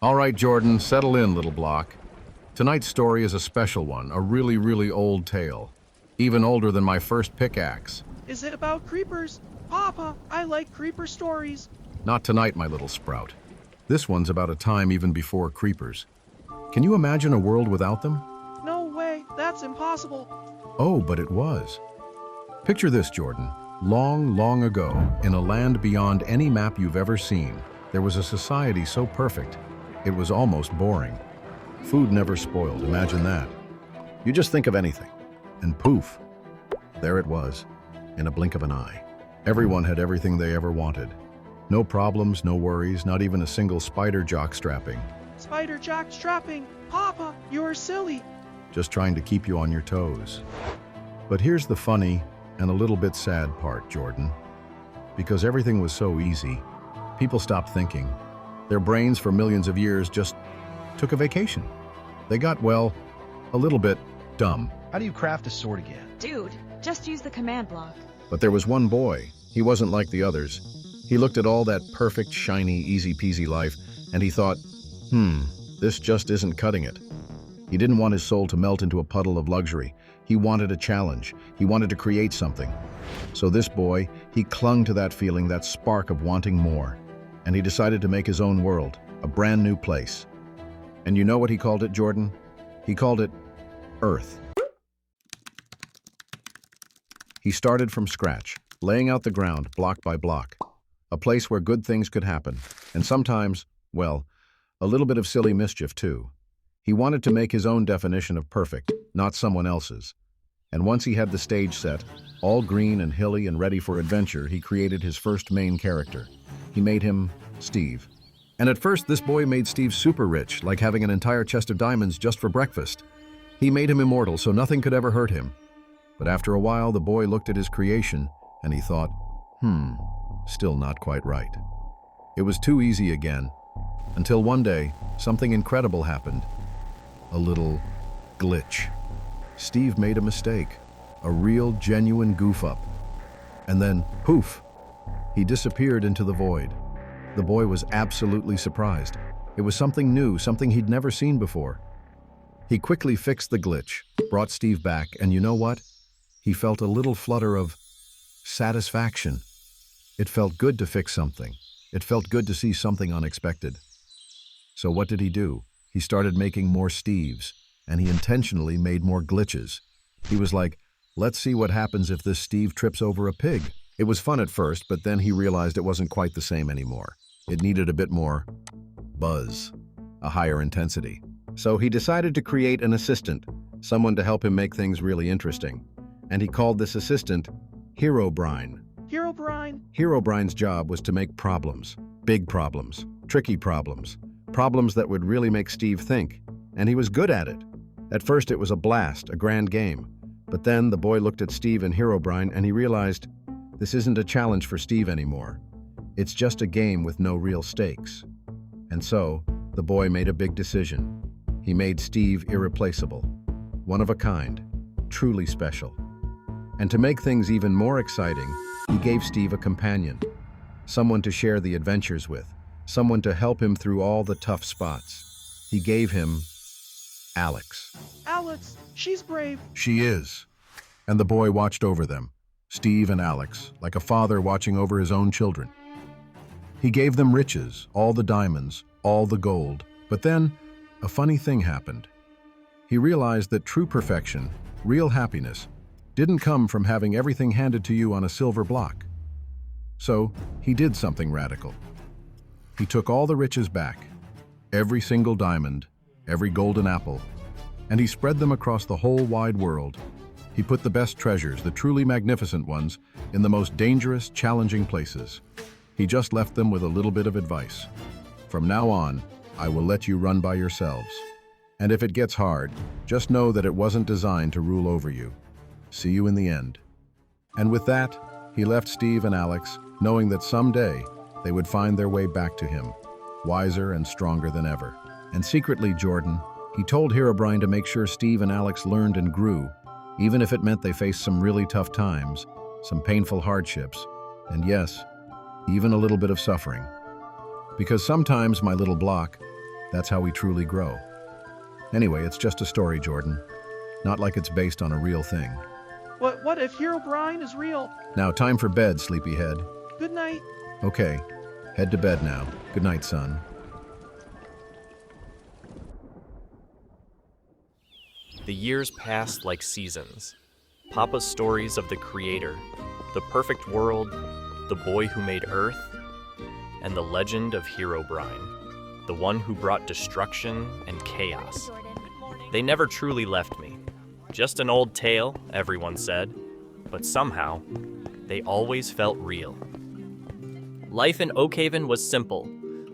All right, Jordan, settle in, little block. Tonight's story is a special one, a really, really old tale. Even older than my first pickaxe. Is it about creepers? Papa, I like creeper stories. Not tonight, my little sprout. This one's about a time even before creepers. Can you imagine a world without them? No way, that's impossible. Oh, but it was. Picture this, Jordan. Long, long ago, in a land beyond any map you've ever seen, there was a society so perfect, it was almost boring. Food never spoiled, imagine that. You just think of anything, and poof, there it was, in a blink of an eye. Everyone had everything they ever wanted. No problems, no worries, not even a single spider jock strapping. Spider jack strapping. Papa, you're silly. Just trying to keep you on your toes. But here's the funny and a little bit sad part, Jordan. Because everything was so easy, people stopped thinking. Their brains for millions of years just took a vacation. They got, well, a little bit dumb. How do you craft a sword again? Dude, just use the command block. But there was one boy. He wasn't like the others. He looked at all that perfect, shiny, easy-peasy life, and he thought, this just isn't cutting it. He didn't want his soul to melt into a puddle of luxury. He wanted a challenge. He wanted to create something. So this boy, he clung to that feeling, that spark of wanting more. And he decided to make his own world, a brand new place. And you know what he called it, Jordan? He called it Earth. He started from scratch, laying out the ground block by block. A place where good things could happen. And sometimes, well, a little bit of silly mischief too. He wanted to make his own definition of perfect, not someone else's. And once he had the stage set, all green and hilly and ready for adventure, he created his first main character. He made him Steve. And at first, this boy made Steve super rich, like having an entire chest of diamonds just for breakfast. He made him immortal, so nothing could ever hurt him. But after a while, the boy looked at his creation, and he thought, still not quite right. It was too easy again, until one day, something incredible happened. A little glitch. Steve made a mistake, a real, genuine goof-up. And then, poof, he disappeared into the void. The boy was absolutely surprised. It was something new, something he'd never seen before. He quickly fixed the glitch, brought Steve back, and you know what? He felt a little flutter of satisfaction. It felt good to fix something. It felt good to see something unexpected. So what did he do? He started making more Steves, and he intentionally made more glitches. He was like, let's see what happens if this Steve trips over a pig. It was fun at first, but then he realized it wasn't quite the same anymore. It needed a bit more buzz, a higher intensity. So he decided to create an assistant, someone to help him make things really interesting. And he called this assistant Herobrine. Herobrine. Herobrine's job was to make problems, big problems, tricky problems, problems that would really make Steve think, and he was good at it. At first it was a blast, a grand game. But then the boy looked at Steve and Herobrine and he realized this isn't a challenge for Steve anymore. It's just a game with no real stakes. And so, the boy made a big decision. He made Steve irreplaceable, one of a kind, truly special. And to make things even more exciting, he gave Steve a companion, someone to share the adventures with, someone to help him through all the tough spots. He gave him Alex. Alex, she's brave. She is. And the boy watched over them, Steve and Alex, like a father watching over his own children. He gave them riches, all the diamonds, all the gold. But then, a funny thing happened. He realized that true perfection, real happiness, didn't come from having everything handed to you on a silver block. So, he did something radical. He took all the riches back, every single diamond, every golden apple, and he spread them across the whole wide world. He put the best treasures, the truly magnificent ones, in the most dangerous, challenging places. He just left them with a little bit of advice. From now on, I will let you run by yourselves. And if it gets hard, just know that it wasn't designed to rule over you. See you in the end. And with that, he left Steve and Alex, knowing that someday they would find their way back to him, wiser and stronger than ever. And secretly, Jordan, he told Herobrine to make sure Steve and Alex learned and grew, even if it meant they faced some really tough times, some painful hardships, and yes, even a little bit of suffering. Because sometimes, my little block, That's how we truly grow. Anyway, it's just a story, Jordan. Not like it's based on a real thing. What if Herobrine is real? Now, time for bed, sleepyhead. Good night. Okay, head to bed now. Good night, son. The years passed like seasons. Papa's stories of the Creator, the perfect world, the boy who made Earth, and the legend of Herobrine, the one who brought destruction and chaos. They never truly left me. Just an old tale, everyone said, but somehow, they always felt real. Life in Oakhaven was simple.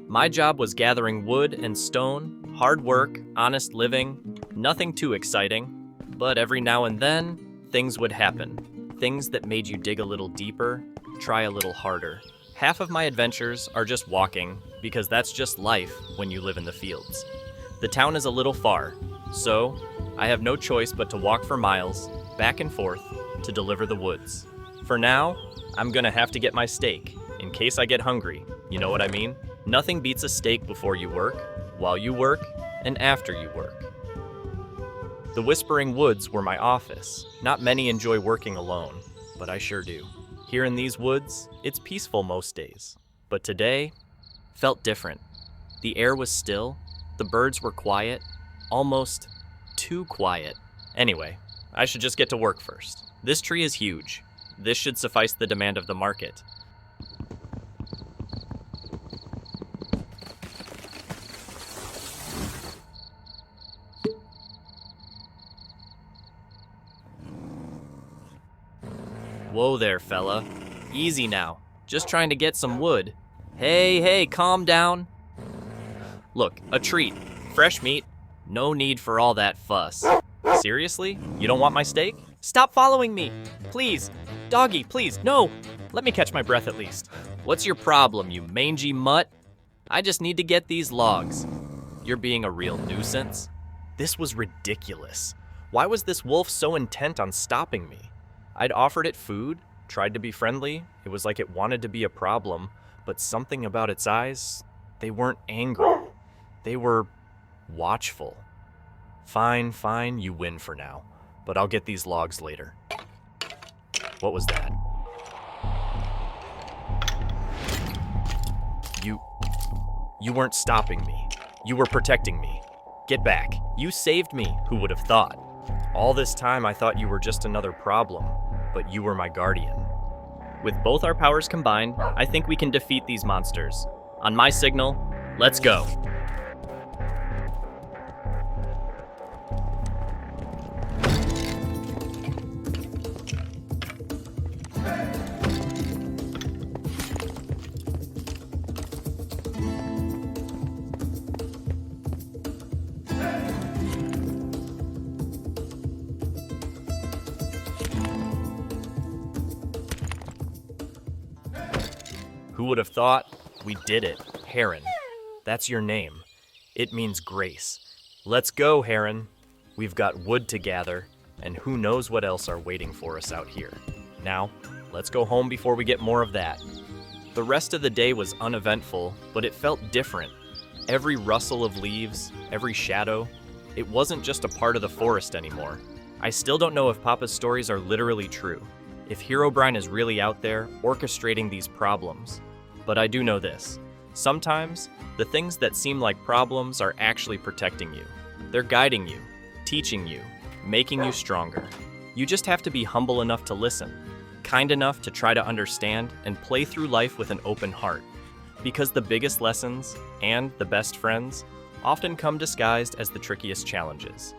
My job was gathering wood and stone, hard work, honest living, nothing too exciting, but every now and then, things would happen. Things that made you dig a little deeper, try a little harder. Half of my adventures are just walking, because that's just life when you live in the fields. The town is a little far, so I have no choice but to walk for miles, back and forth, to deliver the woods. For now, I'm gonna have to get my steak, in case I get hungry. You know what I mean? Nothing beats a steak before you work, while you work, and after you work. The Whispering Woods were my office. Not many enjoy working alone, but I sure do. Here in these woods, it's peaceful most days. But today felt different. The air was still, the birds were quiet, almost too quiet. Anyway, I should just get to work first. This tree is huge. This should suffice the demand of the market. Whoa there, fella. Easy now. Just trying to get some wood. Hey, calm down. Look, a treat. Fresh meat. No need for all that fuss. Seriously? You don't want my steak? Stop following me! Please! Doggy, please, no! Let me catch my breath at least. What's your problem, you mangy mutt? I just need to get these logs. You're being a real nuisance. This was ridiculous. Why was this wolf so intent on stopping me? I'd offered it food, tried to be friendly. It was like it wanted to be a problem, but something about its eyes, they weren't angry. They were watchful. Fine, you win for now, but I'll get these logs later. What was that? You weren't stopping me. You were protecting me. Get back. You saved me, who would have thought? All this time I thought you were just another problem, but you were my guardian. With both our powers combined, I think we can defeat these monsters. On my signal, let's go. Who would have thought? We did it. Heron. That's your name. It means grace. Let's go, Heron. We've got wood to gather, and who knows what else are waiting for us out here. Now, let's go home before we get more of that. The rest of the day was uneventful, but it felt different. Every rustle of leaves, every shadow, it wasn't just a part of the forest anymore. I still don't know if Papa's stories are literally true, if Herobrine is really out there orchestrating these problems. But I do know this. Sometimes, the things that seem like problems are actually protecting you. They're guiding you, teaching you, making you stronger. You just have to be humble enough to listen, kind enough to try to understand, and play through life with an open heart. Because the biggest lessons, and the best friends, often come disguised as the trickiest challenges.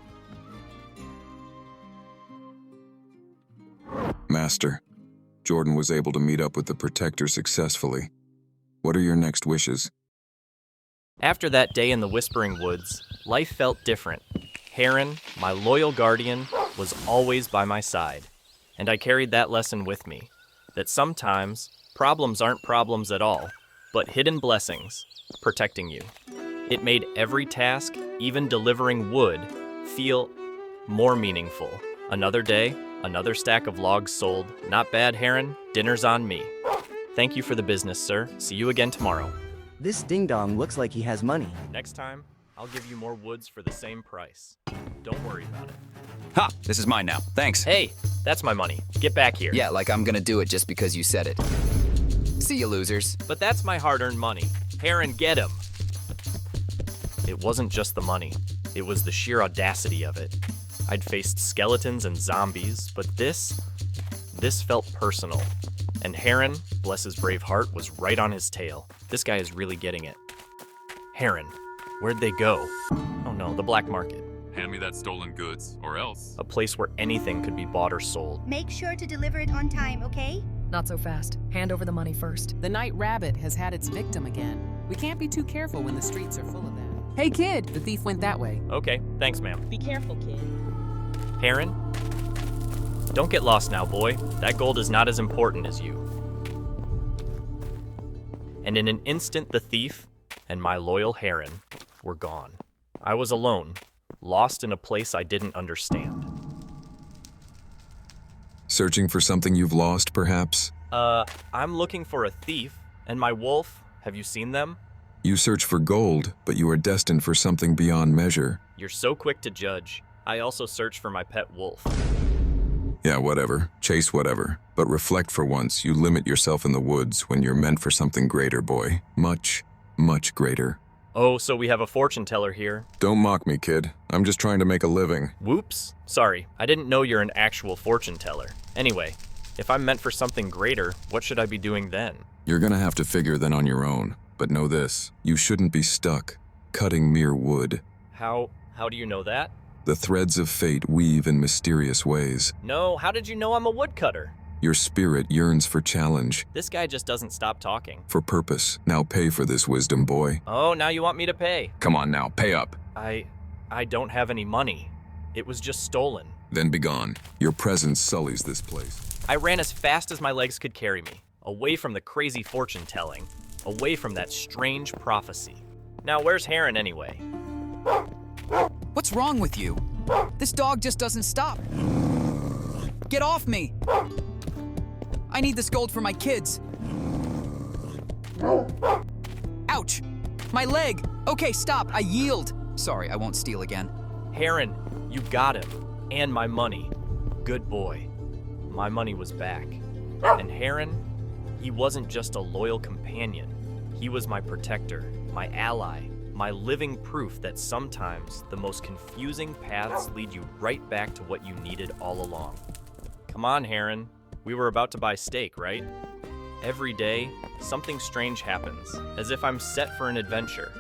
Master, Jordan was able to meet up with the Protector successfully. What are your next wishes? After that day in the Whispering Woods, life felt different. Heron, my loyal guardian, was always by my side. And I carried that lesson with me, that sometimes problems aren't problems at all, but hidden blessings, protecting you. It made every task, even delivering wood, feel more meaningful. Another day, another stack of logs sold. Not bad, Heron. Dinner's on me. Thank you for the business, sir. See you again tomorrow. This ding-dong looks like he has money. Next time, I'll give you more woods for the same price. Don't worry about it. Ha! This is mine now. Thanks. Hey, that's my money. Get back here. Yeah, like I'm gonna do it just because you said it. See you, losers. But that's my hard-earned money. Heron, get him! It wasn't just the money. It was the sheer audacity of it. I'd faced skeletons and zombies, but this felt personal. And Heron, bless his brave heart, was right on his tail. This guy is really getting it. Heron, where'd they go? Oh no, the black market. Hand me that stolen goods, or else. A place where anything could be bought or sold. Make sure to deliver it on time, okay? Not so fast. Hand over the money first. The night rabbit has had its victim again. We can't be too careful when the streets are full of that. Hey kid, the thief went that way. Okay, thanks ma'am. Be careful, kid. Heron? Don't get lost now, boy. That gold is not as important as you. And in an instant, the thief and my loyal Heron were gone. I was alone, lost in a place I didn't understand. Searching for something you've lost, perhaps? I'm looking for a thief, and my wolf. Have you seen them? You search for gold, but you are destined for something beyond measure. You're so quick to judge. I also search for my pet wolf. Yeah, whatever. Chase whatever. But reflect for once. You limit yourself in the woods when you're meant for something greater, boy. Much, much greater. Oh, so we have a fortune teller here. Don't mock me, kid. I'm just trying to make a living. Whoops. Sorry, I didn't know you're an actual fortune teller. Anyway, if I'm meant for something greater, what should I be doing then? You're gonna have to figure that on your own. But know this, you shouldn't be stuck, cutting mere wood. How do you know that? The threads of fate weave in mysterious ways. No, how did you know I'm a woodcutter? Your spirit yearns for challenge, This guy just doesn't stop talking. for purpose. Now pay for this wisdom, boy. Oh, now you want me to pay? Come on now, pay up. I don't have any money. It was just stolen. Then be gone. Your presence sullies this place. I ran as fast as my legs could carry me, away from the crazy fortune telling, away from that strange prophecy. Now, where's Heron anyway? What's wrong with you? This dog just doesn't stop. Get off me! I need this gold for my kids. Ouch! My leg! Okay, stop, I yield. Sorry, I won't steal again. Heron, you got him. And my money. Good boy. My money was back. And Heron, he wasn't just a loyal companion. He was my protector, my ally, my living proof that sometimes the most confusing paths lead you right back to what you needed all along. Come on, Heron. We were about to buy steak, right? Every day, something strange happens, as if I'm set for an adventure.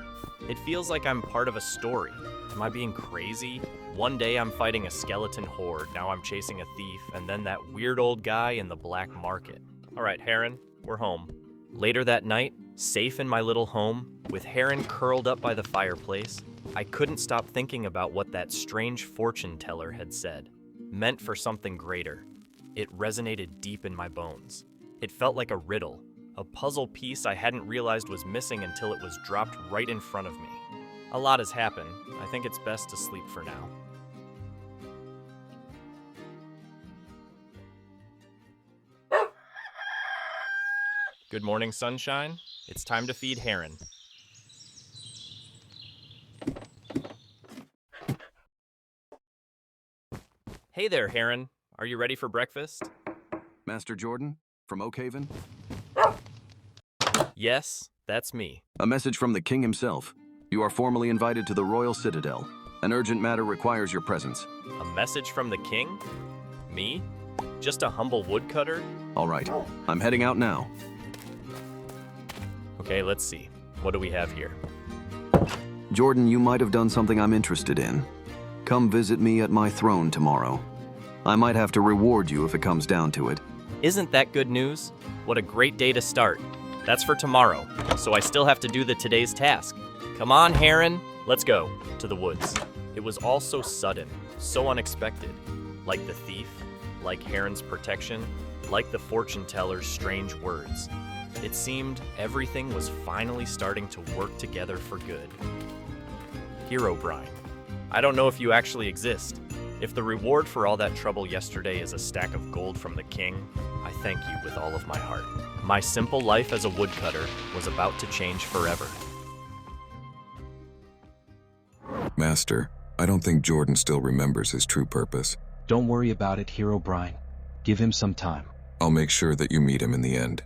It feels like I'm part of a story. Am I being crazy? One day I'm fighting a skeleton horde, now I'm chasing a thief, and then that weird old guy in the black market. All right, Heron, we're home. Later that night, safe in my little home, with Heron curled up by the fireplace, I couldn't stop thinking about what that strange fortune teller had said. Meant for something greater. It resonated deep in my bones. It felt like a riddle, a puzzle piece I hadn't realized was missing until it was dropped right in front of me. A lot has happened. I think it's best to sleep for now. Good morning, sunshine. It's time to feed Heron. Hey there, Heron. Are you ready for breakfast? Master Jordan, from Oakhaven? Yes, that's me. A message from the king himself. You are formally invited to the royal Citadel. An urgent matter requires your presence. A message from the king? Me? Just a humble woodcutter? All right, I'm heading out now. Okay, let's see. What do we have here? Jordan, you might have done something I'm interested in. Come visit me at my throne tomorrow. I might have to reward you if it comes down to it. Isn't that good news? What a great day to start. That's for tomorrow, so I still have to do the today's task. Come on, Heron. Let's go to the woods. It was all so sudden, so unexpected. Like the thief, like Heron's protection, like the fortune teller's strange words. It seemed everything was finally starting to work together for good. Herobrine. I don't know if you actually exist. If the reward for all that trouble yesterday is a stack of gold from the king, I thank you with all of my heart. My simple life as a woodcutter was about to change forever. Master, I don't think Jordan still remembers his true purpose. Don't worry about it, Herobrine. Give him some time. I'll make sure that you meet him in the end.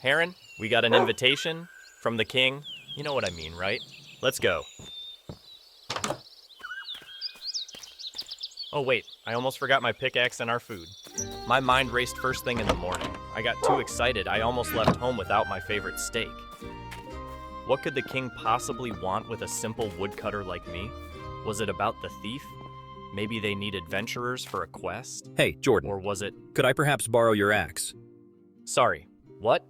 Heron, we got an invitation from the king. You know what I mean, right? Let's go. Oh wait, I almost forgot my pickaxe and our food. My mind raced first thing in the morning. I got too excited, I almost left home without my favorite steak. What could the king possibly want with a simple woodcutter like me? Was it about the thief? Maybe they need adventurers for a quest? Hey, Jordan. Or was it... Could I perhaps borrow your axe? Sorry, what?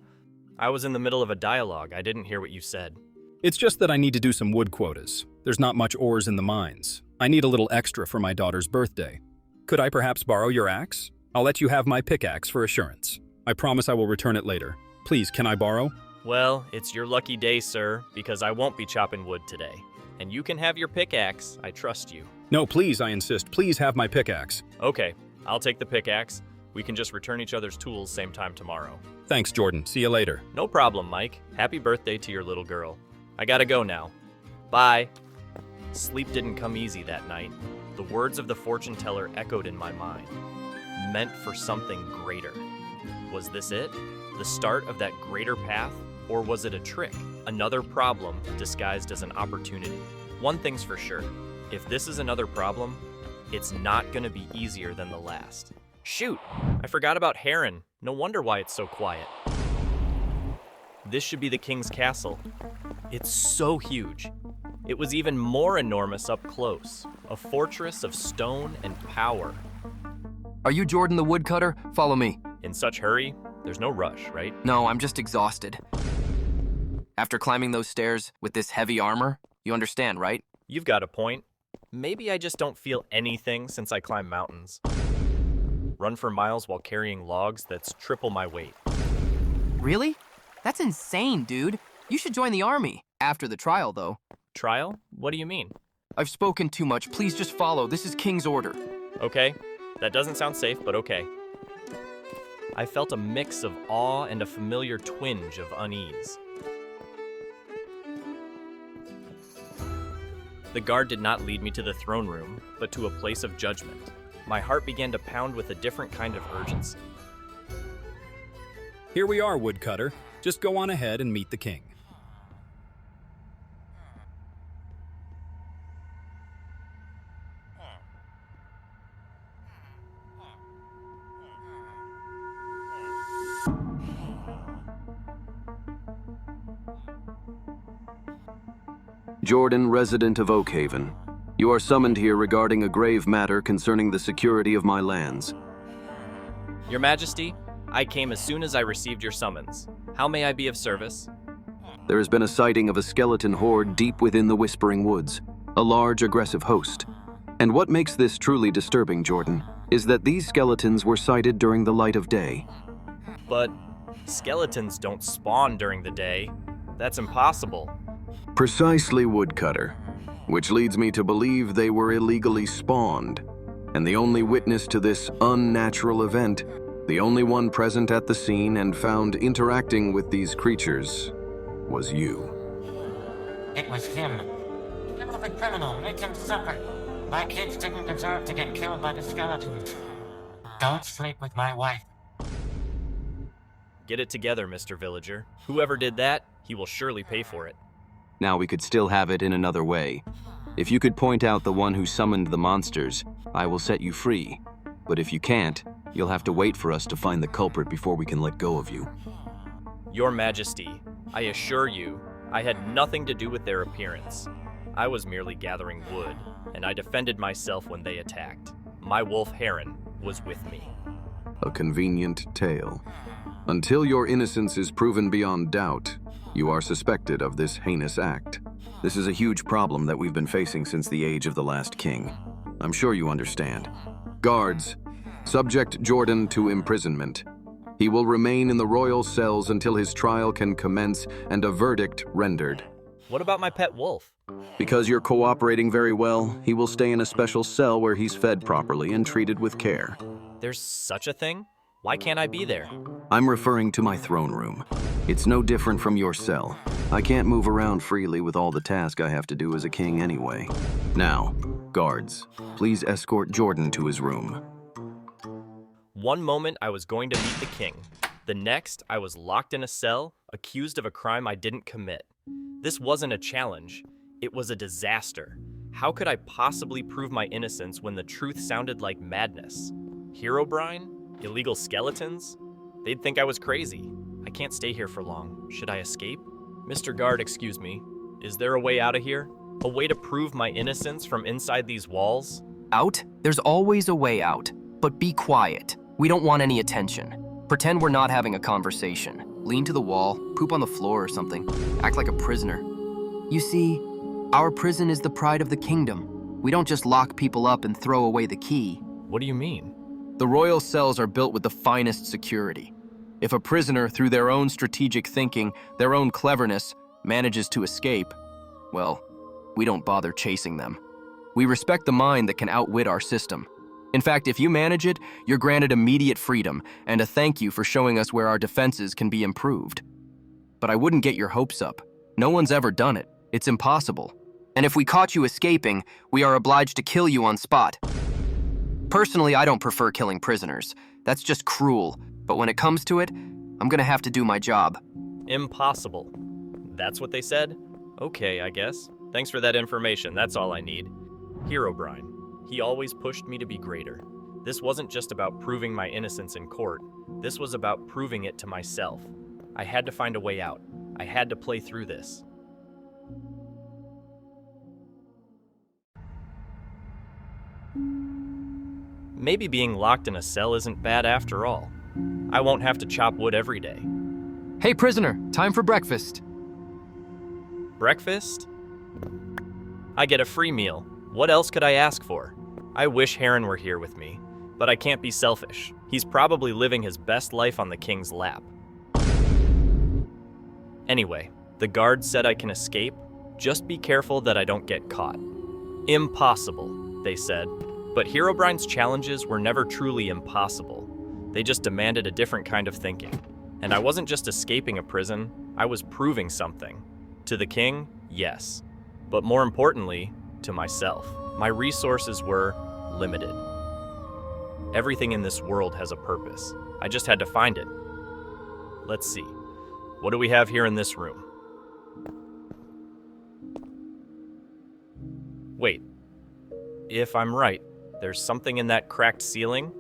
I was in the middle of a dialogue. I didn't hear what you said. It's just that I need to do some wood quotas. There's not much ores in the mines. I need a little extra for my daughter's birthday. Could I perhaps borrow your axe? I'll let you have my pickaxe for assurance. I promise I will return it later. Please, can I borrow? Well, it's your lucky day, sir, because I won't be chopping wood today. And you can have your pickaxe. I trust you. No, please, I insist. Please have my pickaxe. Okay, I'll take the pickaxe. We can just return each other's tools same time tomorrow. Thanks, Jordan. See you later. No problem, Mike. Happy birthday to your little girl. I gotta go now. Bye. Sleep didn't come easy that night. The words of the fortune teller echoed in my mind. Meant for something greater. Was this it? The start of that greater path? Or was it a trick? Another problem disguised as an opportunity. One thing's for sure. If this is another problem, it's not gonna be easier than the last. Shoot! I forgot about Heron. No wonder why it's so quiet. This should be the king's castle. It's so huge. It was even more enormous up close. A fortress of stone and power. Are you Jordan the woodcutter? Follow me. In such hurry, there's no rush, right? No, I'm just exhausted. After climbing those stairs with this heavy armor, you understand, right? You've got a point. Maybe I just don't feel anything since I climb mountains. Run for miles while carrying logs, that's triple my weight. Really? That's insane, dude. You should join the army. After the trial, though. Trial? What do you mean? I've spoken too much. Please just follow. This is King's order. Okay. That doesn't sound safe, but okay. I felt a mix of awe and a familiar twinge of unease. The guard did not lead me to the throne room, but to a place of judgment. My heart began to pound with a different kind of urgency. Here we are, woodcutter. Just go on ahead and meet the king. Jordan, resident of Oakhaven. You are summoned here regarding a grave matter concerning the security of my lands. Your Majesty, I came as soon as I received your summons. How may I be of service? There has been a sighting of a skeleton horde deep within the Whispering Woods, a large aggressive host. And what makes this truly disturbing, Jordan, is that these skeletons were sighted during the light of day. But skeletons don't spawn during the day. That's impossible. Precisely, woodcutter. Which leads me to believe they were illegally spawned. And the only witness to this unnatural event, the only one present at the scene and found interacting with these creatures, was you. It was him. Kill the criminal, make him suffer. My kids didn't deserve to get killed by the skeletons. Don't sleep with my wife. Get it together, Mr. Villager. Whoever did that, he will surely pay for it. Now we could still have it in another way. If you could point out the one who summoned the monsters, I will set you free. But if you can't, you'll have to wait for us to find the culprit before we can let go of you. Your Majesty, I assure you, I had nothing to do with their appearance. I was merely gathering wood, and I defended myself when they attacked. My wolf Heron was with me. A convenient tale. Until your innocence is proven beyond doubt, you are suspected of this heinous act. This is a huge problem that we've been facing since the age of the last king. I'm sure you understand. Guards, subject Jordan to imprisonment. He will remain in the royal cells until his trial can commence and a verdict rendered. What about my pet wolf? Because you're cooperating very well, he will stay in a special cell where he's fed properly and treated with care. There's such a thing? Why can't I be there? I'm referring to my throne room. It's no different from your cell. I can't move around freely with all the tasks I have to do as a king anyway. Now, guards, please escort Jordan to his room. One moment I was going to meet the king. The next, I was locked in a cell, accused of a crime I didn't commit. This wasn't a challenge. It was a disaster. How could I possibly prove my innocence when the truth sounded like madness? Herobrine? Illegal skeletons? They'd think I was crazy. I can't stay here for long. Should I escape? Mr. Guard, excuse me. Is there a way out of here? A way to prove my innocence from inside these walls? Out? There's always a way out. But be quiet. We don't want any attention. Pretend we're not having a conversation. Lean to the wall, poop on the floor or something. Act like a prisoner. You see, our prison is the pride of the kingdom. We don't just lock people up and throw away the key. What do you mean? The royal cells are built with the finest security. If a prisoner, through their own strategic thinking, their own cleverness, manages to escape, well, we don't bother chasing them. We respect the mind that can outwit our system. In fact, if you manage it, you're granted immediate freedom and a thank you for showing us where our defenses can be improved. But I wouldn't get your hopes up. No one's ever done it. It's impossible. And if we caught you escaping, we are obliged to kill you on spot. Personally, I don't prefer killing prisoners. That's just cruel. But when it comes to it, I'm gonna have to do my job. Impossible. That's what they said? Okay, I guess. Thanks for that information. That's all I need. Herobrine. He always pushed me to be greater. This wasn't just about proving my innocence in court. This was about proving it to myself. I had to find a way out. I had to play through this. Maybe being locked in a cell isn't bad after all. I won't have to chop wood every day. Hey, prisoner, time for breakfast. Breakfast? I get a free meal. What else could I ask for? I wish Heron were here with me, but I can't be selfish. He's probably living his best life on the king's lap. Anyway, the guard said I can escape. Just be careful that I don't get caught. Impossible, they said. But Herobrine's challenges were never truly impossible. They just demanded a different kind of thinking. And I wasn't just escaping a prison, I was proving something. To the king, yes. But more importantly, to myself. My resources were limited. Everything in this world has a purpose. I just had to find it. Let's see. What do we have here in this room? Wait. If I'm right, there's something in that cracked ceiling?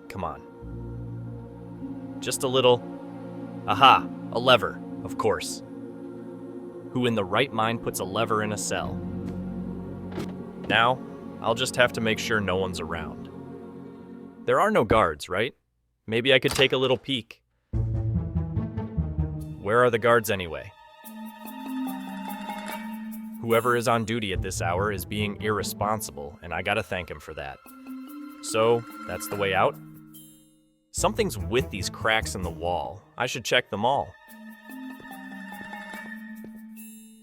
Come on. Just a little... Aha! A lever, of course. Who in the right mind puts a lever in a cell? Now, I'll just have to make sure no one's around. There are no guards, right? Maybe I could take a little peek. Where are the guards anyway? Whoever is on duty at this hour is being irresponsible, and I gotta thank him for that. So, that's the way out? Something's with these cracks in the wall. I should check them all.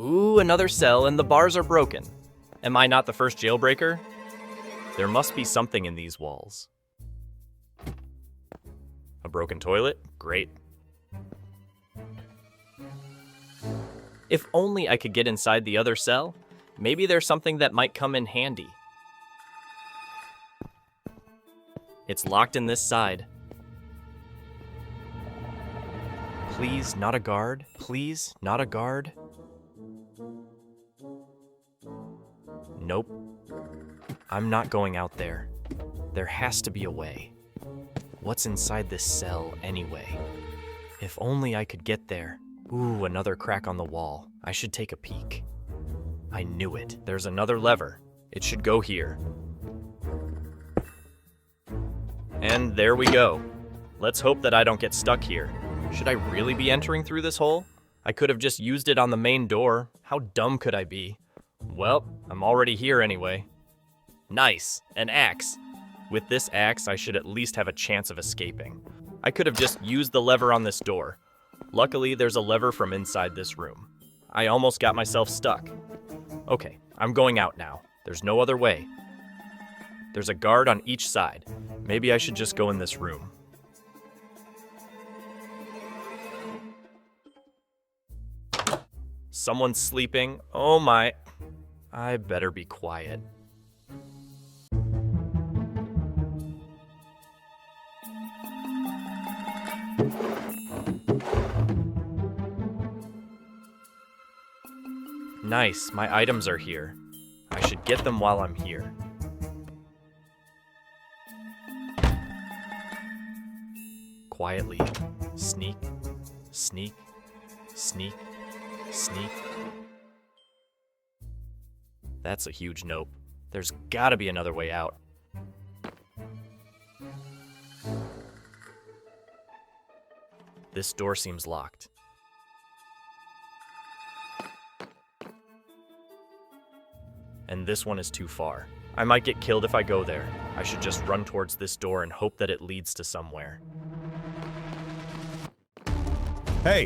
Ooh, another cell, and the bars are broken. Am I not the first jailbreaker? There must be something in these walls. A broken toilet? Great. If only I could get inside the other cell, maybe there's something that might come in handy. It's locked in this side. Please, not a guard. Please, not a guard. Nope. I'm not going out there. There has to be a way. What's inside this cell anyway? If only I could get there. Ooh, another crack on the wall. I should take a peek. I knew it. There's another lever. It should go here. And there we go. Let's hope that I don't get stuck here. Should I really be entering through this hole? I could have just used it on the main door. How dumb could I be? Well, I'm already here anyway. Nice, an axe. With this axe, I should at least have a chance of escaping. I I could have just used the lever on this door. Luckily, there's a lever from inside this room. I almost got myself stuck. Okay, I'm going out now. There's no other way. There's a guard on each side. Maybe I should just go in this room. Someone's sleeping. Oh my. I better be quiet. Nice, my items are here. I should get them while I'm here. Quietly. Sneak, sneak, sneak, sneak. That's a huge nope. There's gotta be another way out. This door seems locked. And this one is too far. I might get killed if I go there. I should just run towards this door and hope that it leads to somewhere. Hey!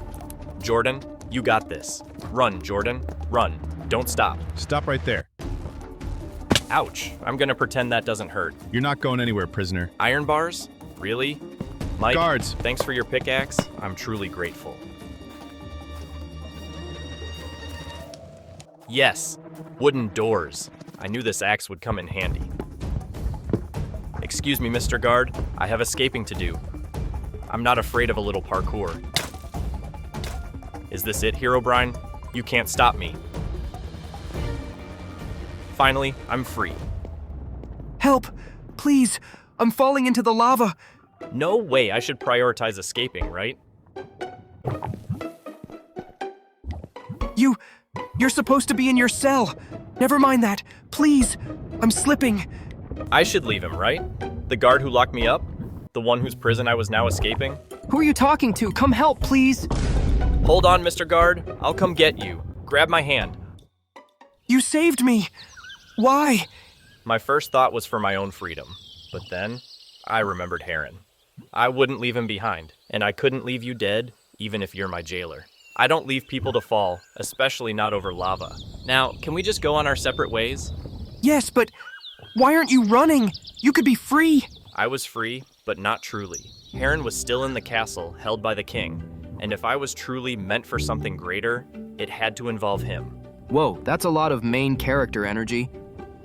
Jordan, you got this. Run, Jordan. Run. Don't stop. Stop right there. Ouch. I'm gonna pretend that doesn't hurt. You're not going anywhere, prisoner. Iron bars? Really? Mike, guards! Thanks for your pickaxe. I'm truly grateful. Yes, wooden doors. I knew this axe would come in handy. Excuse me, Mr. Guard. I have escaping to do. I'm not afraid of a little parkour. Is this it, Herobrine? You can't stop me. Finally, I'm free. Help! Please! I'm falling into the lava! No way, I should prioritize escaping, right? You're supposed to be in your cell! Never mind that! Please! I'm slipping! I should leave him, right? The guard who locked me up? The one whose prison I was now escaping? Who are you talking to? Come help, please! Hold on, Mr. Guard. I'll come get you. Grab my hand. You saved me! Why? My first thought was for my own freedom, but then I remembered Heron. I wouldn't leave him behind, and I couldn't leave you dead, even if you're my jailer. I don't leave people to fall, especially not over lava. Now, can we just go on our separate ways? Yes, but why aren't you running? You could be free! I was free, but not truly. Heron was still in the castle, held by the king, and if I was truly meant for something greater, it had to involve him. Whoa, that's a lot of main character energy.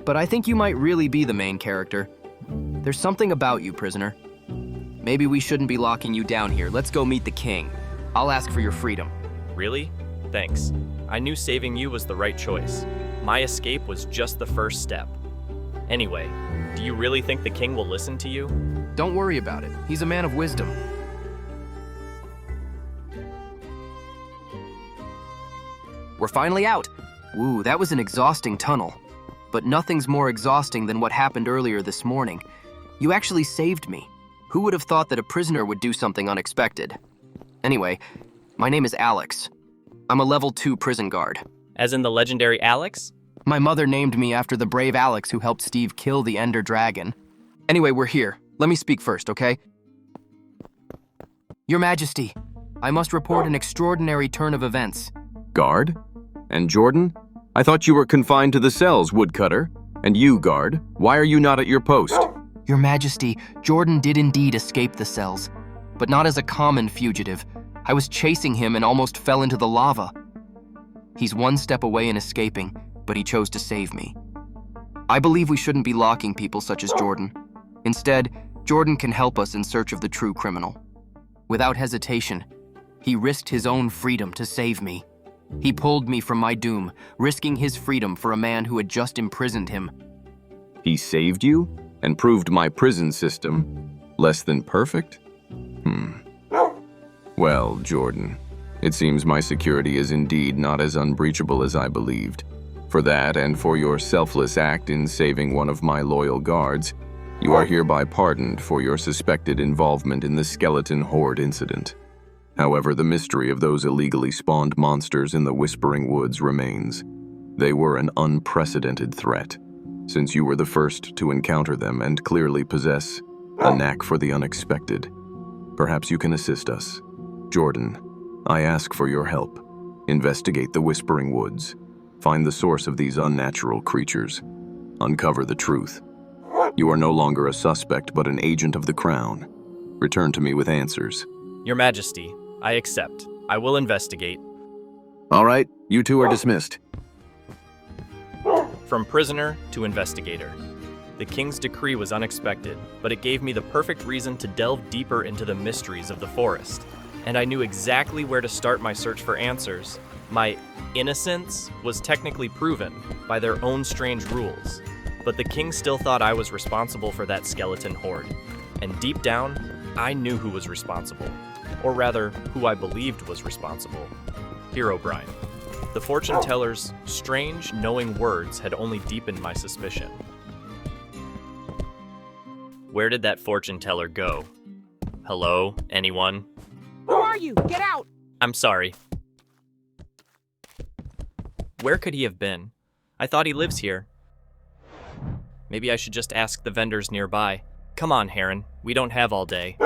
But I think you might really be the main character. There's something about you, prisoner. Maybe we shouldn't be locking you down here. Let's go meet the king. I'll ask for your freedom. Really? Thanks. I knew saving you was the right choice. My escape was just the first step. Anyway, do you really think the king will listen to you? Don't worry about it. He's a man of wisdom. We're finally out. Ooh, that was an exhausting tunnel. But nothing's more exhausting than what happened earlier this morning. You actually saved me. Who would have thought that a prisoner would do something unexpected? Anyway, my name is Alex. I'm a level 2 prison guard. As in the legendary Alex? My mother named me after the brave Alex who helped Steve kill the Ender Dragon. Anyway, we're here. Let me speak first, okay? Your Majesty, I must report an extraordinary turn of events. Guard? And Jordan? I thought you were confined to the cells, woodcutter. And you, guard, why are you not at your post? Your Majesty, Jordan did indeed escape the cells, but not as a common fugitive. I was chasing him and almost fell into the lava. He's one step away in escaping, but he chose to save me. I believe we shouldn't be locking people such as Jordan. Instead, Jordan can help us in search of the true criminal. Without hesitation, he risked his own freedom to save me. He pulled me from my doom, risking his freedom for a man who had just imprisoned him. He saved you and proved my prison system less than perfect? Well, Jordan, it seems my security is indeed not as unbreachable as I believed. For that and for your selfless act in saving one of my loyal guards, you are hereby pardoned for your suspected involvement in the Skeleton Horde incident. However, the mystery of those illegally spawned monsters in the Whispering Woods remains. They were an unprecedented threat, since you were the first to encounter them and clearly possess a knack for the unexpected. Perhaps you can assist us. Jordan, I ask for your help. Investigate the Whispering Woods. Find the source of these unnatural creatures. Uncover the truth. You are no longer a suspect, but an agent of the Crown. Return to me with answers. Your Majesty, I accept. I will investigate. All right, you two are dismissed. From prisoner to investigator. The king's decree was unexpected, but it gave me the perfect reason to delve deeper into the mysteries of the forest. And I knew exactly where to start my search for answers. My innocence was technically proven by their own strange rules, but the king still thought I was responsible for that skeleton horde. And deep down, I knew who was responsible. Or rather, who I believed was responsible. Herobrine. The fortune teller's strange, knowing words had only deepened my suspicion. Where did that fortune teller go? Hello, anyone? Who are you? Get out! I'm sorry. Where could he have been? I thought he lives here. Maybe I should just ask the vendors nearby. Come on, Heron. We don't have all day.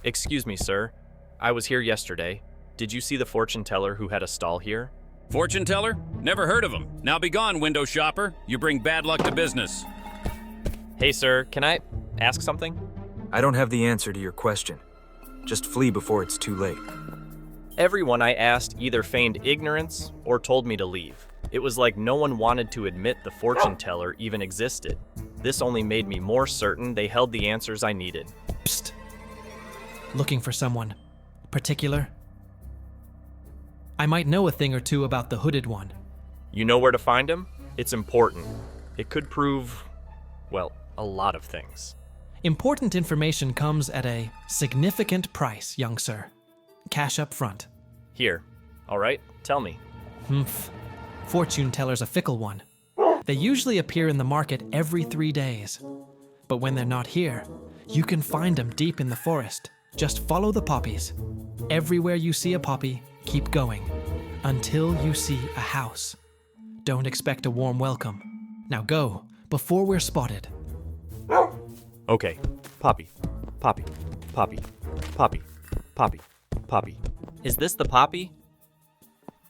Excuse me, sir. I was here yesterday. Did you see the fortune teller who had a stall here? Fortune teller? Never heard of him. Now be gone, window shopper. You bring bad luck to business. Hey, sir. Can I ask something? I don't have the answer to your question. Just flee before it's too late. Everyone I asked either feigned ignorance or told me to leave. It was like no one wanted to admit the fortune teller even existed. This only made me more certain they held the answers I needed. Psst. Looking for someone particular? I might know a thing or two about the hooded one. You know where to find him? It's important. It could prove, well, a lot of things. Important information comes at a significant price, young sir. Cash up front. Here. All right, tell me. Humph. Fortune teller's a fickle one. They usually appear in the market every 3 days. But when they're not here, you can find them deep in the forest. Just follow the poppies. Everywhere you see a poppy, keep going. Until you see a house. Don't expect a warm welcome. Now go, before we're spotted. Okay. Poppy. Poppy. Poppy. Poppy. Poppy. Poppy. Is this the poppy?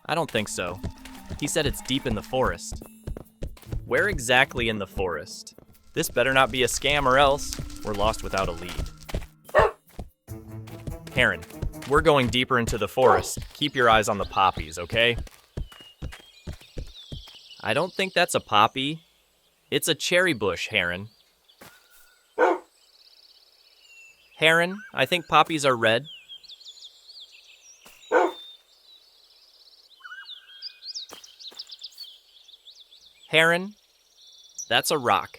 I don't think so. He said it's deep in the forest. Where exactly in the forest? This better not be a scam or else we're lost without a lead. Heron, we're going deeper into the forest. Keep your eyes on the poppies, okay? I don't think that's a poppy. It's a cherry bush, Heron. Heron, I think poppies are red. Heron, that's a rock.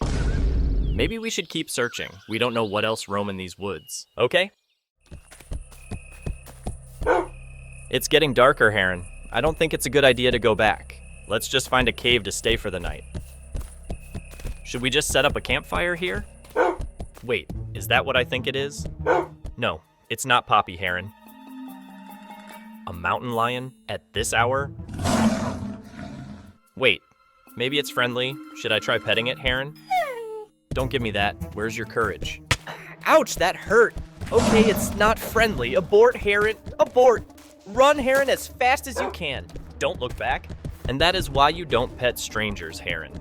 Maybe we should keep searching. We don't know what else roam in these woods, okay? It's getting darker, Heron. I don't think it's a good idea to go back. Let's just find a cave to stay for the night. Should we just set up a campfire here? Wait, is that what I think it is? No, it's not Poppy, Heron. A mountain lion at this hour? Wait, maybe it's friendly. Should I try petting it, Heron? Don't give me that. Where's your courage? Ouch, that hurt. Okay, it's not friendly. Abort, Heron. Abort. Run, Heron, as fast as you can. Don't look back. And that is why you don't pet strangers, Heron.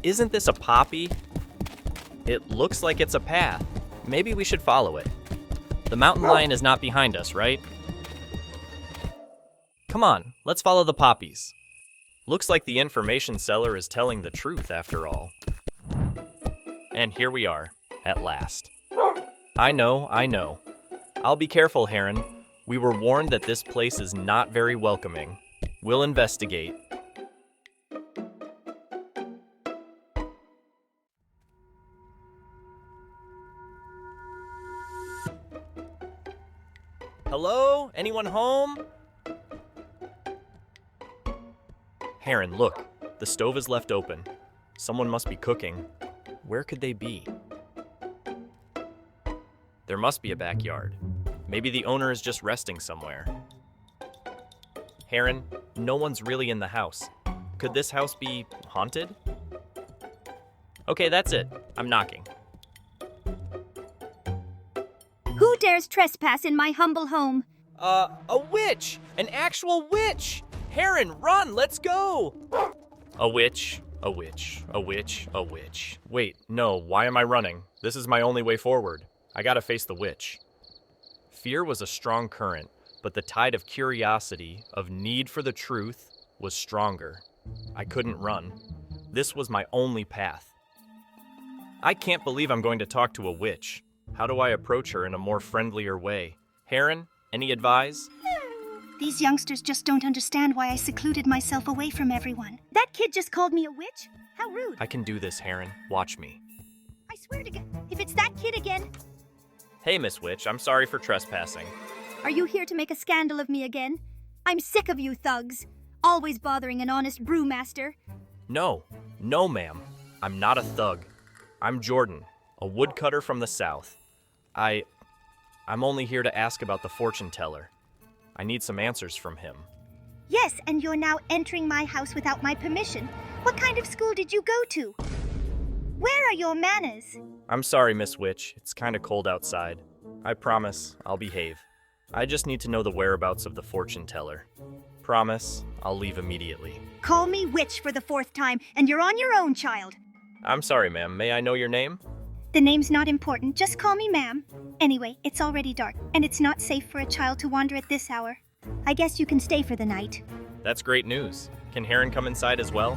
Isn't this a poppy? It looks like it's a path. Maybe we should follow it. The mountain lion is not behind us, right? Come on, let's follow the poppies. Looks like the information seller is telling the truth after all. And here we are, at last. I know. I'll be careful, Heron. We were warned that this place is not very welcoming. We'll investigate. Hello? Anyone home? Heron, look. The stove is left open. Someone must be cooking. Where could they be? There must be a backyard. Maybe the owner is just resting somewhere. Heron, no one's really in the house. Could this house be haunted? Okay, that's it. I'm knocking. dares trespass in my humble home? A witch! An actual witch! Heron, run, let's go! A witch, a witch, a witch, a witch. Wait, no, why am I running? This is my only way forward. I gotta face the witch. Fear was a strong current, but the tide of curiosity, of need for the truth, was stronger. I couldn't run. This was my only path. I can't believe I'm going to talk to a witch. How do I approach her in a more friendlier way? Heron, any advice? These youngsters just don't understand why I secluded myself away from everyone. That kid just called me a witch? How rude. I can do this, Heron. Watch me. I swear to God, if it's that kid again... Hey, Miss Witch, I'm sorry for trespassing. Are you here to make a scandal of me again? I'm sick of you thugs. Always bothering an honest brewmaster. No, ma'am. I'm not a thug. I'm Jordan, a woodcutter from the south. I'm only here to ask about the fortune teller. I need some answers from him. Yes, and you're now entering my house without my permission. What kind of school did you go to? Where are your manners? I'm sorry, Miss Witch. It's kind of cold outside. I promise I'll behave. I just need to know the whereabouts of the fortune teller. Promise I'll leave immediately. Call me witch for the 4th time, and you're on your own, child. I'm sorry, ma'am. May I know your name? The name's not important. Just call me ma'am. Anyway, it's already dark, and it's not safe for a child to wander at this hour. I guess you can stay for the night. That's great news. Can Heron come inside as well?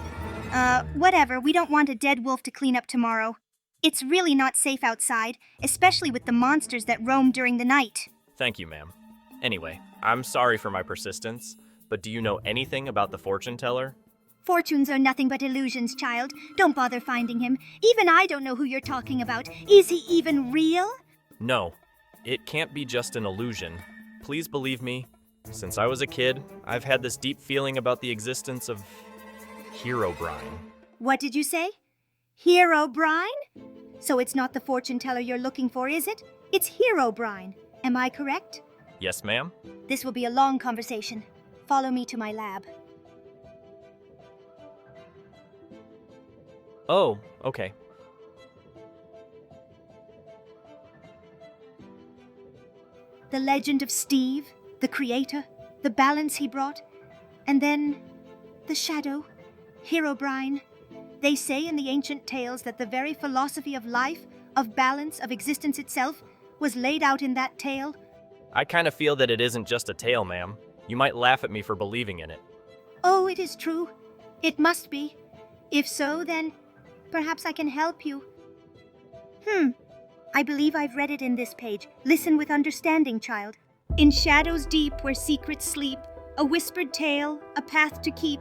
Whatever. We don't want a dead wolf to clean up tomorrow. It's really not safe outside, especially with the monsters that roam during the night. Thank you, ma'am. Anyway, I'm sorry for my persistence, but do you know anything about the fortune teller? Fortunes are nothing but illusions, child. Don't bother finding him. Even I don't know who you're talking about. Is he even real? No, it can't be just an illusion. Please believe me. Since I was a kid, I've had this deep feeling about the existence of Herobrine. What did you say? Herobrine? So it's not the fortune teller you're looking for, is it? It's Herobrine. Am I correct? Yes, ma'am? This will be a long conversation. Follow me to my lab. Oh, okay. The legend of Steve, the creator, the balance he brought, and then the shadow, Herobrine. They say in the ancient tales that the very philosophy of life, of balance, of existence itself, was laid out in that tale. I kind of feel that it isn't just a tale, ma'am. You might laugh at me for believing in it. Oh, it is true. It must be. If so, then perhaps I can help you. I believe I've read it in this page. Listen with understanding, child. In shadows deep where secrets sleep, a whispered tale, a path to keep.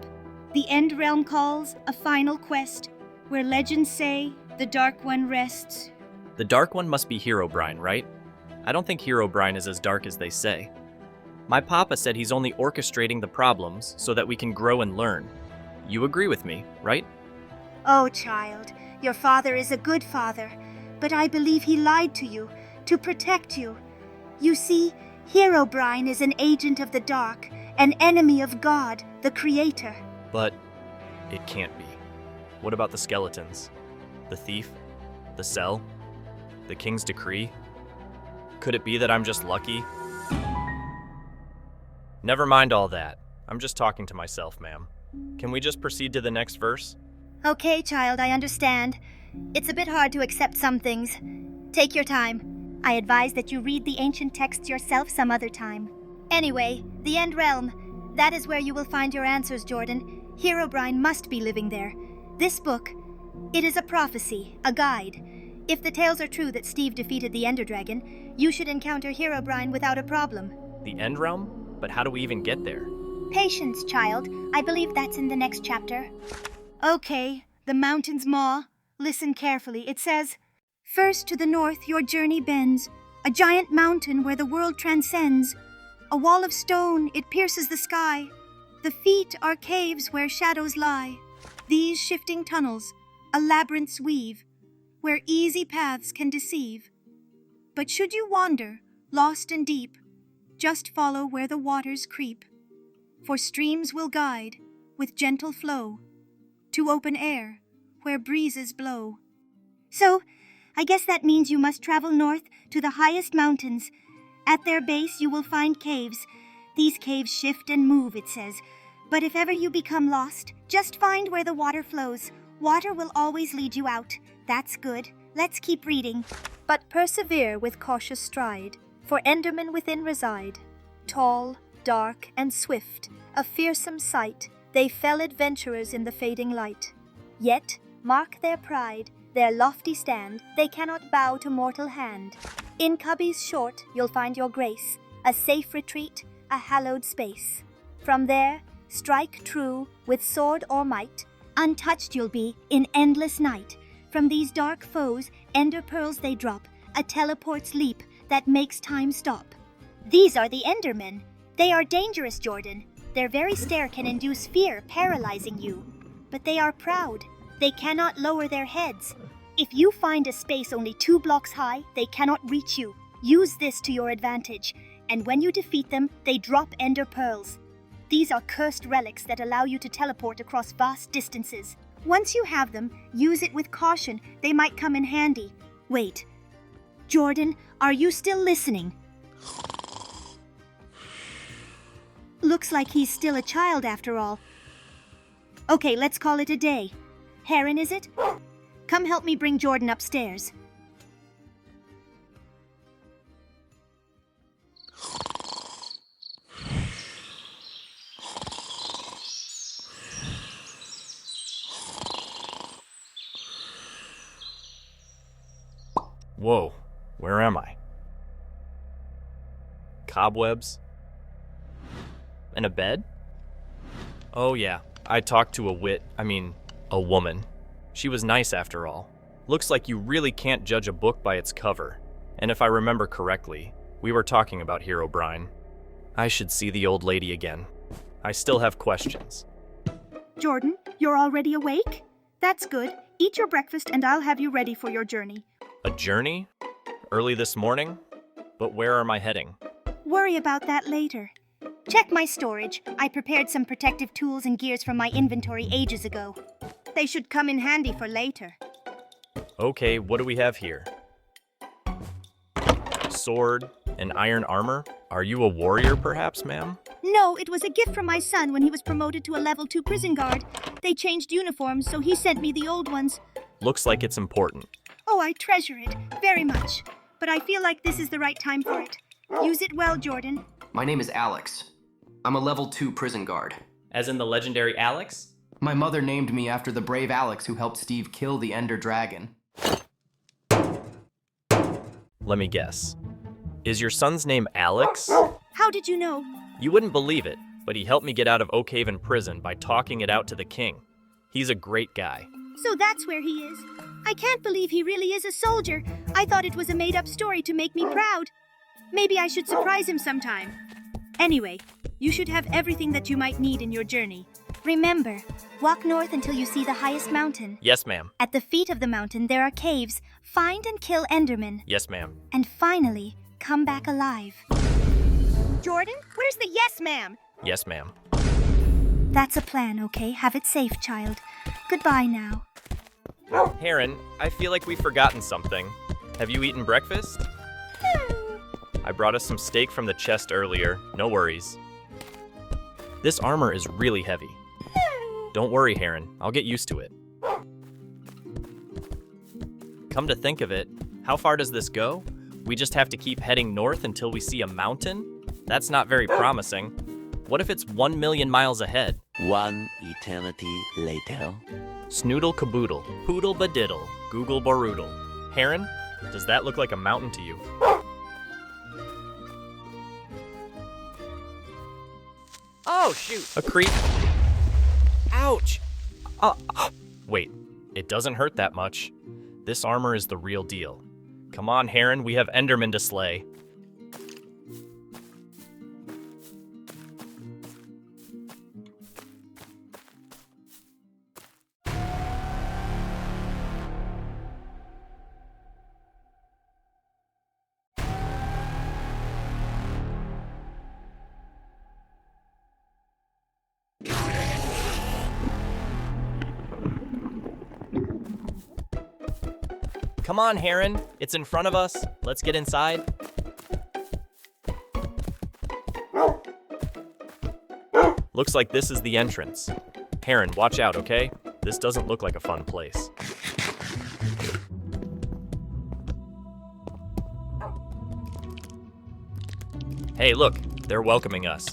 The end realm calls, a final quest, where legends say the Dark One rests. The Dark One must be Herobrine, right? I don't think Herobrine is as dark as they say. My papa said he's only orchestrating the problems so that we can grow and learn. You agree with me, right? Oh, child, your father is a good father, but I believe he lied to you, to protect you. You see, Herobrine is an agent of the dark, an enemy of God, the Creator. But it can't be. What about the skeletons? The thief? The cell? The king's decree? Could it be that I'm just lucky? Never mind all that. I'm just talking to myself, ma'am. Can we just proceed to the next verse? Okay, child, I understand. It's a bit hard to accept some things. Take your time. I advise that you read the ancient texts yourself some other time. Anyway, the End Realm. That is where you will find your answers, Jordan. Herobrine must be living there. This book, it is a prophecy, a guide. If the tales are true that Steve defeated the Ender Dragon, you should encounter Herobrine without a problem. The End Realm? But how do we even get there? Patience, child. I believe that's in the next chapter. Okay, the mountain's maw. Listen carefully. It says, "First to the north your journey bends, a giant mountain where the world transcends. A wall of stone, it pierces the sky. The feet are caves where shadows lie. These shifting tunnels, a labyrinth's weave, where easy paths can deceive. But should you wander, lost and deep, just follow where the waters creep. For streams will guide, with gentle flow, to open air, where breezes blow." So, I guess that means you must travel north to the highest mountains, At their base, you will find caves. These caves shift and move, it says. But if ever you become lost, just find where the water flows. Water will always lead you out. That's good. Let's keep reading. But persevere with cautious stride, for Endermen within reside. Tall, dark, and swift, a fearsome sight, they fell adventurers in the fading light. Yet, mark their pride, their lofty stand, they cannot bow to mortal hand. In Cubby's short, you'll find your grace, a safe retreat, a hallowed space. From there, strike true, with sword or might, untouched you'll be in endless night. From these dark foes, ender pearls they drop, a teleport's leap that makes time stop. These are the Endermen. They are dangerous, Jordan. Their very stare can induce fear, paralyzing you. But they are proud. They cannot lower their heads. If you find a space only 2 blocks high, they cannot reach you. Use this to your advantage, and when you defeat them, they drop ender pearls. These are cursed relics that allow you to teleport across vast distances. Once you have them, use it with caution. They might come in handy. Wait. Jordan, are you still listening? Looks like he's still a child after all. Okay, let's call it a day. Heron, is it? Come help me bring Jordan upstairs. Whoa, where am I? Cobwebs? And a bed? Oh yeah, I talked to a woman. She was nice after all. Looks like you really can't judge a book by its cover. And if I remember correctly, we were talking about Herobrine. I should see the old lady again. I still have questions. Jordan, you're already awake? That's good. Eat your breakfast and I'll have you ready for your journey. A journey? Early this morning? But where am I heading? Worry about that later. Check my storage. I prepared some protective tools and gears from my inventory ages ago. They should come in handy for later. Okay, what do we have here? Sword and iron armor? Are you a warrior, perhaps, ma'am? No, it was a gift from my son when he was promoted to a level 2 prison guard. They changed uniforms, so he sent me the old ones. Looks like it's important. Oh, I treasure it very much. But I feel like this is the right time for it. Use it well, Jordan. My name is Alex. I'm a level 2 prison guard. As in the legendary Alex? My mother named me after the brave Alex who helped Steve kill the Ender Dragon. Let me guess. Is your son's name Alex? How did you know? You wouldn't believe it, but he helped me get out of Oak Haven prison by talking it out to the king. He's a great guy. So that's where he is. I can't believe he really is a soldier. I thought it was a made-up story to make me proud. Maybe I should surprise him sometime. Anyway, you should have everything that you might need in your journey. Remember, walk north until you see the highest mountain. Yes, ma'am. At the feet of the mountain, there are caves. Find and kill Endermen. Yes, ma'am. And finally, come back alive. Jordan, where's the yes, ma'am? Yes, ma'am. That's a plan, okay? Have it safe, child. Goodbye now. Heron, I feel like we've forgotten something. Have you eaten breakfast? I brought us some steak from the chest earlier. No worries. This armor is really heavy. Don't worry, Heron. I'll get used to it. Come to think of it, how far does this go? We just have to keep heading north until we see a mountain? That's not very promising. What if it's 1 million miles ahead? 1 eternity later. Snoodle caboodle, poodle badiddle, google baroodle. Heron, does that look like a mountain to you? Oh, shoot! A creep. Ouch! Wait, it doesn't hurt that much. This armor is the real deal. Come on, Heron, we have Endermen to slay. Come on, Heron. It's in front of us. Let's get inside. Looks like this is the entrance. Heron, watch out, okay? This doesn't look like a fun place. Hey, look, they're welcoming us.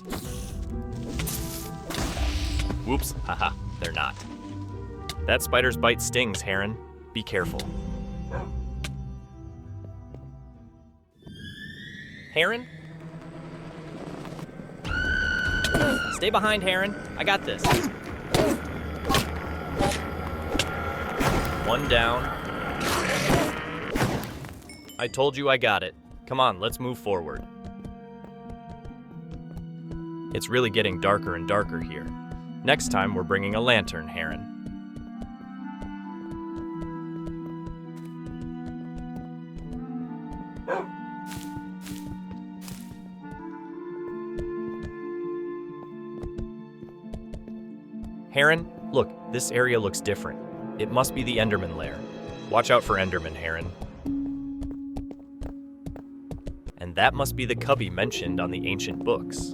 Whoops, haha, they're not. That spider's bite stings, Heron. Be careful. Heron? Stay behind, Heron. I got this. One down. I told you I got it. Come on, let's move forward. It's really getting darker and darker here. Next time, we're bringing a lantern, Heron. Heron, look, this area looks different. It must be the Enderman lair. Watch out for Enderman, Heron. And that must be the cubby mentioned on the ancient books.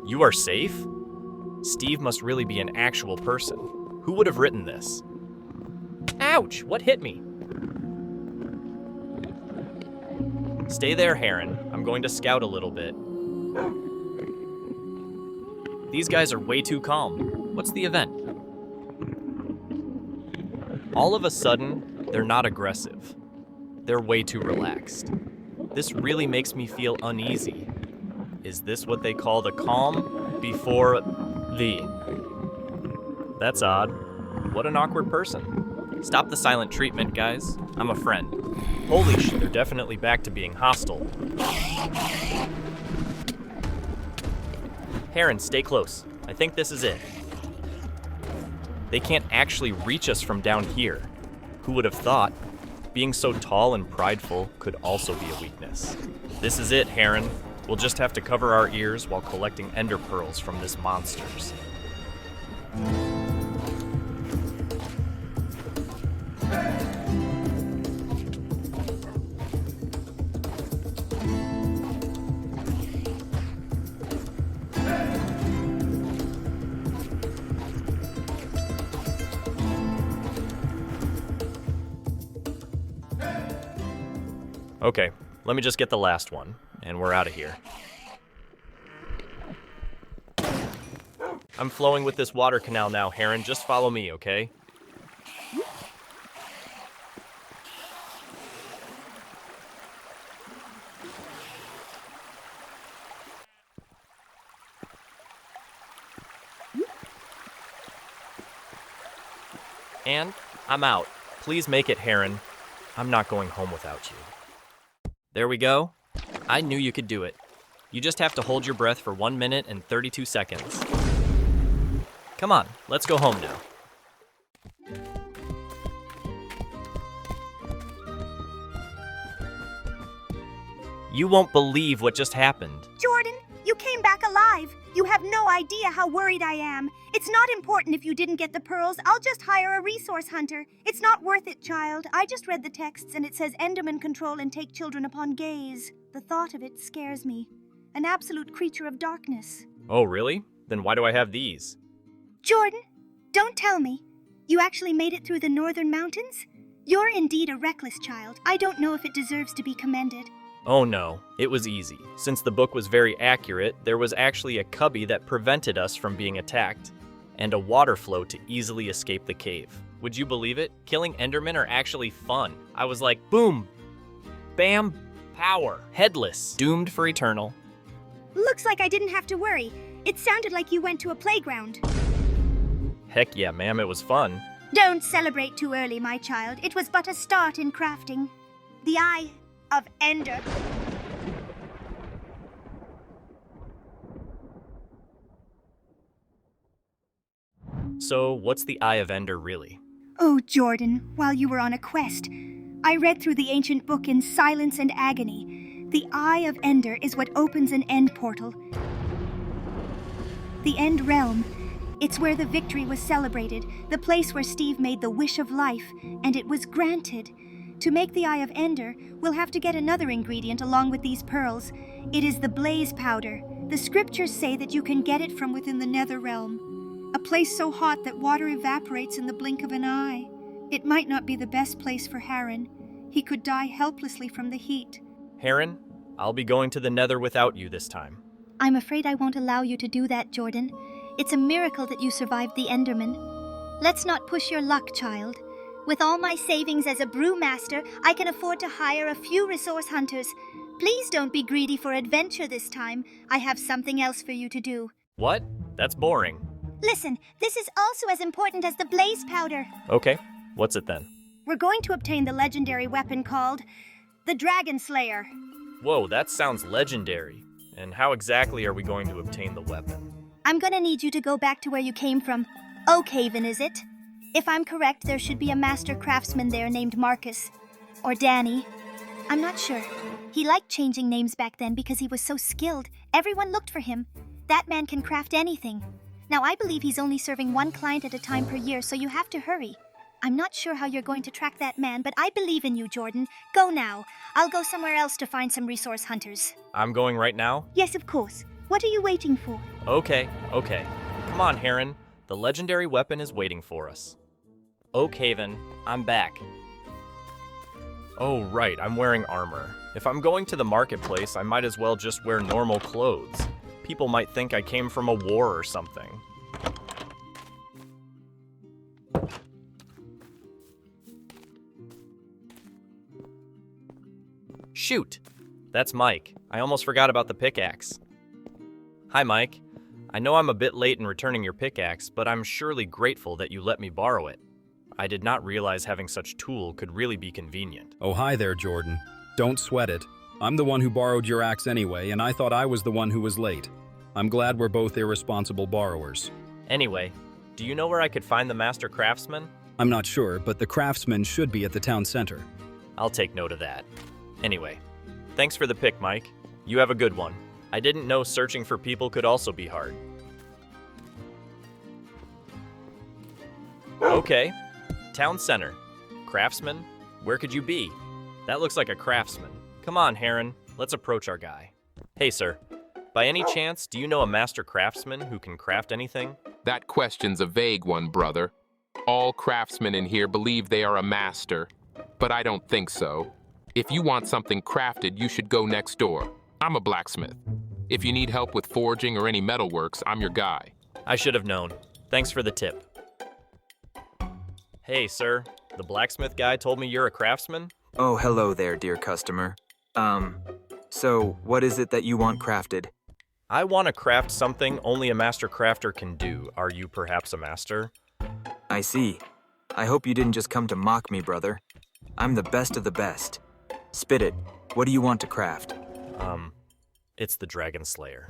You are safe? Steve must really be an actual person. Who would have written this? Ouch! What hit me? Stay there, Heron. I'm going to scout a little bit. These guys are way too calm. What's the event? All of a sudden, they're not aggressive. They're way too relaxed. This really makes me feel uneasy. Is this what they call the calm before the... That's odd. What an awkward person. Stop the silent treatment, guys. I'm a friend. Holy shit, they're definitely back to being hostile. Heron, stay close. I think this is it. They can't actually reach us from down here. Who would have thought? Being so tall and prideful could also be a weakness. This is it, Heron. We'll just have to cover our ears while collecting ender pearls from this monsters. Okay, let me just get the last one, and we're out of here. I'm flowing with this water canal now, Heron. Just follow me, okay? And I'm out. Please make it, Heron. I'm not going home without you. There we go. I knew you could do it. You just have to hold your breath for 1 minute and 32 seconds. Come on, let's go home now. You won't believe what just happened. Jordan, you came back alive. You have no idea how worried I am. It's not important if you didn't get the pearls. I'll just hire a resource hunter. It's not worth it, child. I just read the texts and it says Endermen control and take children upon gaze. The thought of it scares me. An absolute creature of darkness. Oh, really? Then why do I have these? Jordan, don't tell me. You actually made it through the northern mountains? You're indeed a reckless child. I don't know if it deserves to be commended. Oh no, it was easy. Since the book was very accurate, there was actually a cubby that prevented us from being attacked, and a water flow to easily escape the cave. Would you believe it? Killing Endermen are actually fun. I was like, boom, bam, power, headless, doomed for eternal. Looks like I didn't have to worry. It sounded like you went to a playground. Heck yeah, ma'am, it was fun. Don't celebrate too early, my child. It was but a start in crafting. The Eye of Ender. So, what's the Eye of Ender really? Oh, Jordan, while you were on a quest, I read through the ancient book in silence and agony. The Eye of Ender is what opens an end portal. The End Realm. It's where the victory was celebrated, the place where Steve made the wish of life, and it was granted. To make the Eye of Ender, we'll have to get another ingredient along with these pearls. It is the blaze powder. The scriptures say that you can get it from within the nether realm, a place so hot that water evaporates in the blink of an eye. It might not be the best place for Heron. He could die helplessly from the heat. Heron, I'll be going to the Nether without you this time. I'm afraid I won't allow you to do that, Jordan. It's a miracle that you survived the Enderman. Let's not push your luck, child. With all my savings as a brewmaster, I can afford to hire a few resource hunters. Please don't be greedy for adventure this time. I have something else for you to do. What? That's boring. Listen, this is also as important as the blaze powder. Okay, what's it then? We're going to obtain the legendary weapon called the Dragon Slayer. Whoa, that sounds legendary. And how exactly are we going to obtain the weapon? I'm gonna need you to go back to where you came from. Oakhaven, is it? If I'm correct, there should be a master craftsman there named Marcus. Or Danny. I'm not sure. He liked changing names back then because he was so skilled. Everyone looked for him. That man can craft anything. Now, I believe he's only serving one client at a time per year, so you have to hurry. I'm not sure how you're going to track that man, but I believe in you, Jordan. Go now. I'll go somewhere else to find some resource hunters. I'm going right now? Yes, of course. What are you waiting for? Okay. Come on, Heron. The legendary weapon is waiting for us. Oakhaven, I'm back. Oh, right, I'm wearing armor. If I'm going to the marketplace, I might as well just wear normal clothes. People might think I came from a war or something. Shoot! That's Mike. I almost forgot about the pickaxe. Hi, Mike. I know I'm a bit late in returning your pickaxe, but I'm surely grateful that you let me borrow it. I did not realize having such tool could really be convenient. Oh, hi there, Jordan. Don't sweat it. I'm the one who borrowed your axe anyway, and I thought I was the one who was late. I'm glad we're both irresponsible borrowers. Anyway, do you know where I could find the master craftsman? I'm not sure, but the craftsman should be at the town center. I'll take note of that. Anyway, thanks for the pick, Mike. You have a good one. I didn't know searching for people could also be hard. Okay. Town center. Craftsman? Where could you be? That looks like a craftsman. Come on, Heron. Let's approach our guy. Hey, sir. By any chance, do you know a master craftsman who can craft anything? That question's a vague one, brother. All craftsmen in here believe they are a master, but I don't think so. If you want something crafted, you should go next door. I'm a blacksmith. If you need help with forging or any metalworks, I'm your guy. I should have known. Thanks for the tip. Hey, sir. The blacksmith guy told me you're a craftsman? Oh, hello there, dear customer. So what is it that you want crafted? I want to craft something only a master crafter can do. Are you perhaps a master? I see. I hope you didn't just come to mock me, brother. I'm the best of the best. Spit it. What do you want to craft? It's the Dragon Slayer.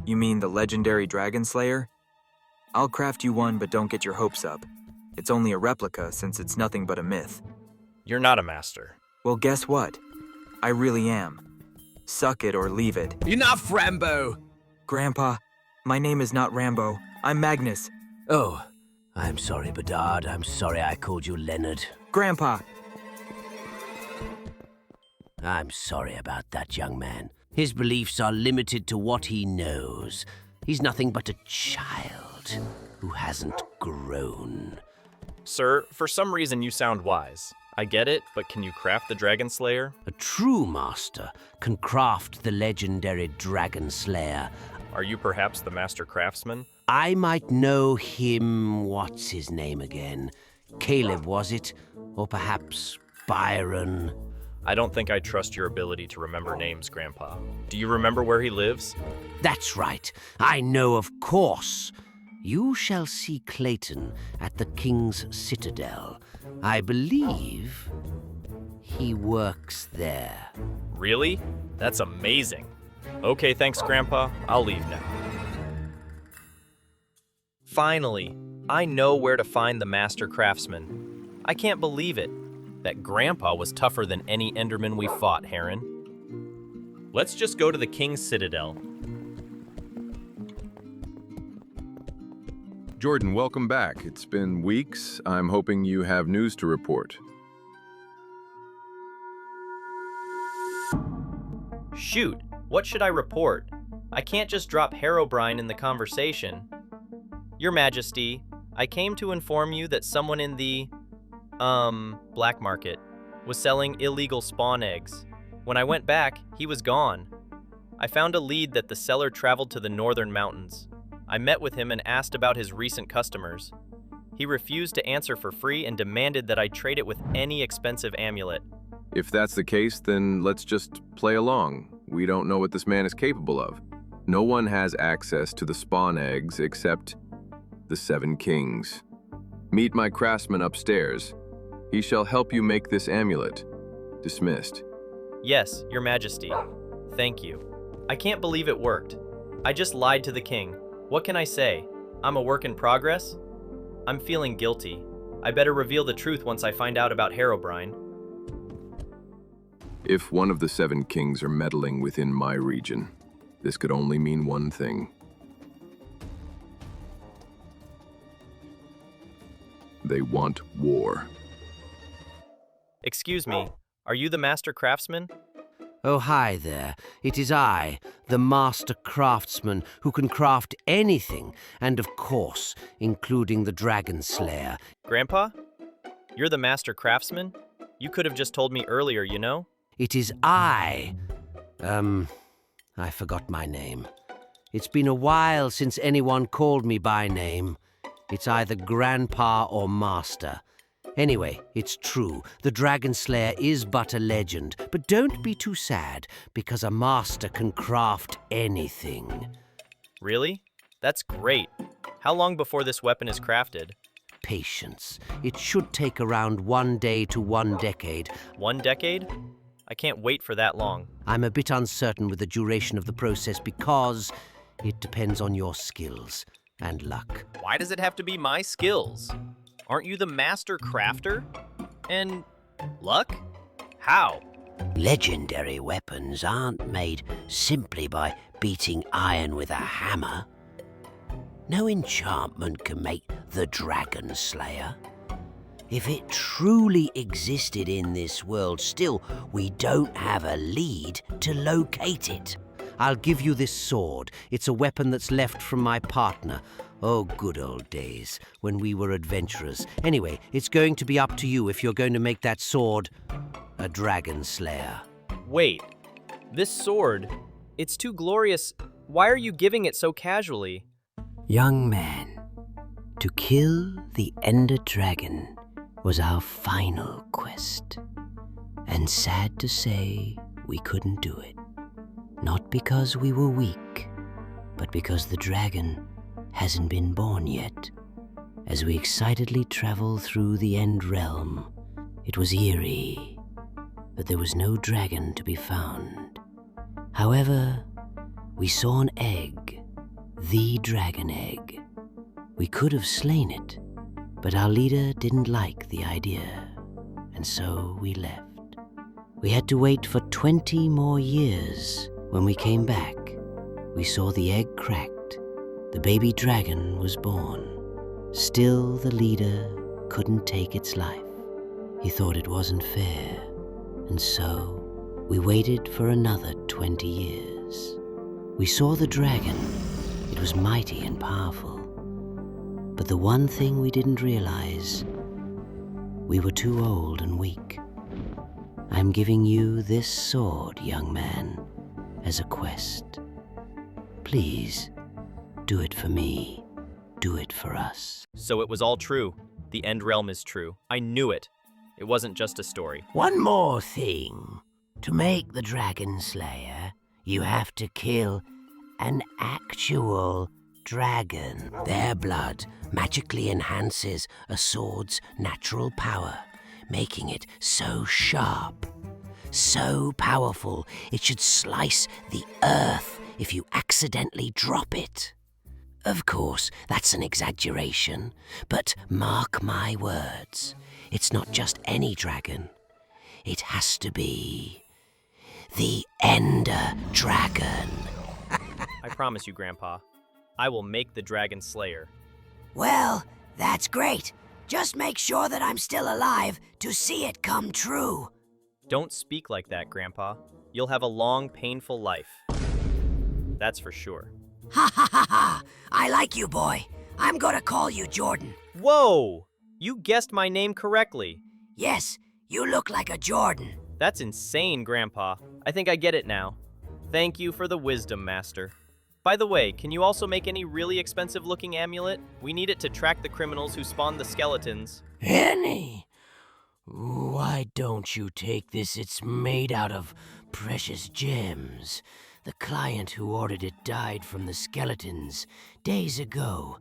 You mean the legendary Dragon Slayer? I'll craft you one, but don't get your hopes up. It's only a replica since it's nothing but a myth. You're not a master. Well, guess what? I really am. Suck it or leave it. Enough, Rambo! Grandpa, my name is not Rambo. I'm Magnus. Oh, I'm sorry, Bedard. I'm sorry I called you Leonard. Grandpa! I'm sorry about that, young man. His beliefs are limited to what he knows. He's nothing but a child who hasn't grown. Sir, for some reason you sound wise. I get it, but can you craft the Dragon Slayer? A true master can craft the legendary Dragon Slayer. Are you perhaps the master craftsman? I might know him. What's his name again? Caleb, was it? Or perhaps Byron? I don't think I trust your ability to remember names, Grandpa. Do you remember where he lives? That's right. I know, of course. You shall see Clayton at the King's Citadel. I believe he works there. Really? That's amazing. Okay, thanks, Grandpa. I'll leave now. Finally, I know where to find the master craftsman. I can't believe it. That Grandpa was tougher than any Enderman we fought, Heron. Let's just go to the King's Citadel. Jordan, welcome back. It's been weeks. I'm hoping you have news to report. Shoot, what should I report? I can't just drop Herobrine in the conversation. Your Majesty, I came to inform you that someone in the, black market was selling illegal spawn eggs. When I went back, he was gone. I found a lead that the seller traveled to the northern mountains. I met with him and asked about his recent customers. He refused to answer for free and demanded that I trade it with any expensive amulet. If that's the case, then let's just play along. We don't know what this man is capable of. No one has access to the spawn eggs except the 7 kings. Meet my craftsman upstairs. He shall help you make this amulet. Dismissed. Yes, Your Majesty. Thank you. I can't believe it worked. I just lied to the king. What can I say? I'm a work in progress? I'm feeling guilty. I better reveal the truth once I find out about Herobrine. If one of the 7 kings are meddling within my region, this could only mean one thing. They want war. Excuse me, are you the master craftsman? Oh, hi there. It is I, the master craftsman, who can craft anything, and of course, including the Dragon Slayer. Grandpa? You're the master craftsman? You could have just told me earlier, you know? It is I. I forgot my name. It's been a while since anyone called me by name. It's either Grandpa or Master. Anyway, it's true. The Dragon Slayer is but a legend, but don't be too sad, because a master can craft anything. Really? That's great. How long before this weapon is crafted? Patience. It should take around 1 day to 1 decade. 1 decade? I can't wait for that long. I'm a bit uncertain with the duration of the process because it depends on your skills and luck. Why does it have to be my skills? Aren't you the master crafter? And luck? How? Legendary weapons aren't made simply by beating iron with a hammer. No enchantment can make the Dragon Slayer. If it truly existed in this world, still, we don't have a lead to locate it. I'll give you this sword. It's a weapon that's left from my partner. Oh, good old days, when we were adventurers. Anyway, it's going to be up to you if you're going to make that sword a Dragon Slayer. Wait, this sword, it's too glorious. Why are you giving it so casually? Young man, to kill the Ender Dragon was our final quest. And sad to say, we couldn't do it. Not because we were weak, but because the dragon hasn't been born yet. As we excitedly travel through the End Realm, it was eerie, but there was no dragon to be found. However, we saw an egg, the dragon egg. We could have slain it, but our leader didn't like the idea, and so we left. We had to wait for 20 more years. When we came back, we saw the egg cracked. The baby dragon was born. Still, the leader couldn't take its life. He thought it wasn't fair, and so we waited for another 20 years. We saw the dragon. It was mighty and powerful. But the one thing we didn't realize, we were too old and weak. I'm giving you this sword, young man, as a quest. Please, do it for me. Do it for us. So it was all true. The End Realm is true. I knew it. It wasn't just a story. One more thing. To make the Dragon Slayer, you have to kill an actual dragon. Their blood magically enhances a sword's natural power, making it so sharp, so powerful, it should slice the earth if you accidentally drop it. Of course, that's an exaggeration, but mark my words, it's not just any dragon. It has to be the Ender Dragon. I promise you, Grandpa, I will make the Dragon Slayer. Well, that's great. Just make sure that I'm still alive to see it come true. Don't speak like that, Grandpa. You'll have a long, painful life. That's for sure. Ha ha ha ha! I like you, boy. I'm gonna call you Jordan. Whoa! You guessed my name correctly. Yes, you look like a Jordan. That's insane, Grandpa. I think I get it now. Thank you for the wisdom, Master. By the way, can you also make any really expensive-looking amulet? We need it to track the criminals who spawned the skeletons. Any? Why don't you take this? It's made out of precious gems. The client who ordered it died from the skeletons days ago.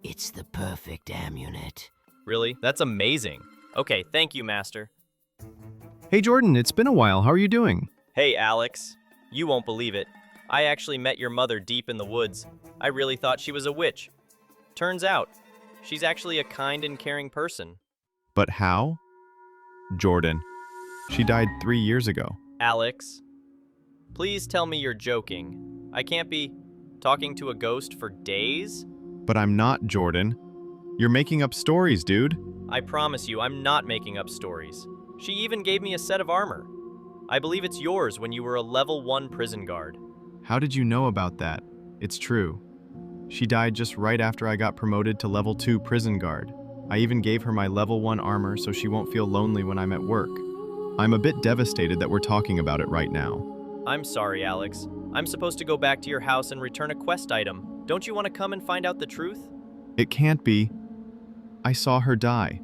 It's the perfect amulet. Really? That's amazing. Okay, thank you, Master. Hey Jordan, it's been a while. How are you doing? Hey, Alex. You won't believe it. I actually met your mother deep in the woods. I really thought she was a witch. Turns out, she's actually a kind and caring person. But how? Jordan. She died 3 years ago. Alex, please tell me you're joking. I can't be talking to a ghost for days? But I'm not, Jordan. You're making up stories, dude. I promise you, I'm not making up stories. She even gave me a set of armor. I believe it's yours when you were a level 1 prison guard. How did you know about that? It's true. She died just right after I got promoted to level 2 prison guard. I even gave her my level 1 armor so she won't feel lonely when I'm at work. I'm a bit devastated that we're talking about it right now. I'm sorry, Alex. I'm supposed to go back to your house and return a quest item. Don't you want to come and find out the truth? It can't be. I saw her die.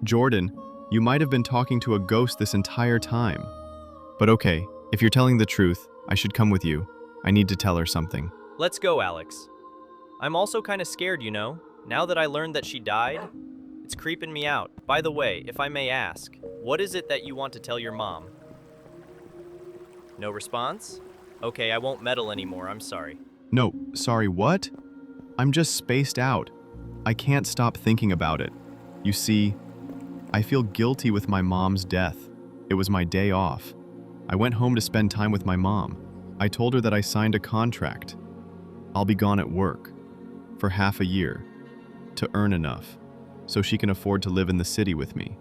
Jordan, you might have been talking to a ghost this entire time. But okay, if you're telling the truth, I should come with you. I need to tell her something. Let's go, Alex. I'm also kind of scared, you know? Now that I learned that she died, it's creeping me out. By the way, if I may ask, what is it that you want to tell your mom? No response? Okay, I won't meddle anymore, I'm sorry. No, sorry, what? I'm just spaced out. I can't stop thinking about it. You see, I feel guilty with my mom's death. It was my day off. I went home to spend time with my mom. I told her that I signed a contract. I'll be gone at work for half a year to earn enough so she can afford to live in the city with me.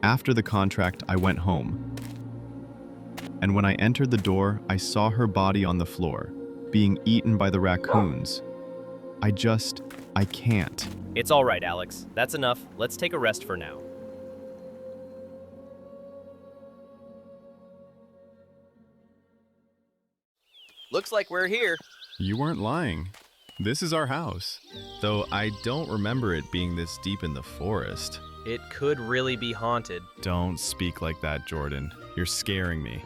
After the contract, I went home. And when I entered the door, I saw her body on the floor, being eaten by the raccoons. I can't. It's all right, Alex. That's enough. Let's take a rest for now. Looks like we're here. You weren't lying. This is our house, though I don't remember it being this deep in the forest. It could really be haunted. Don't speak like that, Jordan. You're scaring me.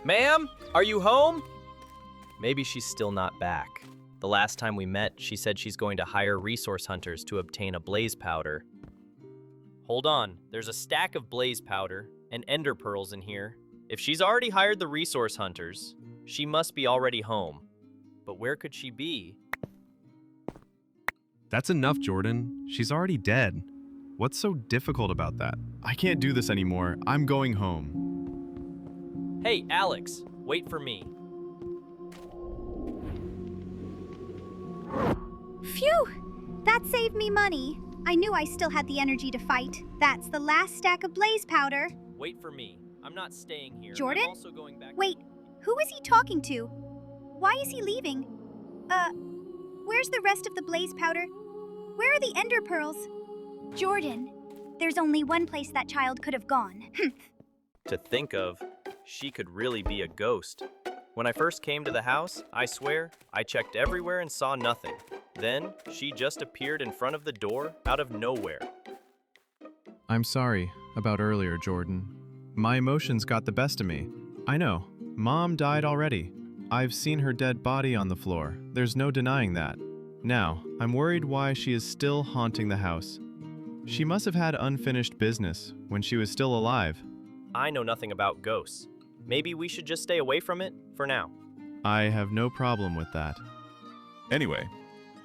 Ma'am, are you home? Maybe she's still not back. The last time we met, she said she's going to hire resource hunters to obtain a blaze powder. Hold on, there's a stack of blaze powder and ender pearls in here. If she's already hired the resource hunters, she must be already home. But where could she be? That's enough, Jordan. She's already dead. What's so difficult about that? I can't do this anymore. I'm going home. Hey, Alex, wait for me. Phew! That saved me money. I knew I still had the energy to fight. That's the last stack of blaze powder. Wait for me. I'm not staying here. Jordan? I'm also going back. Wait, who is he talking to? Why is he leaving? Where's the rest of the blaze powder? Where are the ender pearls? Jordan, there's only one place that child could have gone. To think of, she could really be a ghost. When I first came to the house, I swear, I checked everywhere and saw nothing. Then, she just appeared in front of the door out of nowhere. I'm sorry about earlier, Jordan. My emotions got the best of me. I know, Mom died already. I've seen her dead body on the floor. There's no denying that. Now, I'm worried why she is still haunting the house. She must have had unfinished business when she was still alive. I know nothing about ghosts. Maybe we should just stay away from it for now. I have no problem with that. Anyway,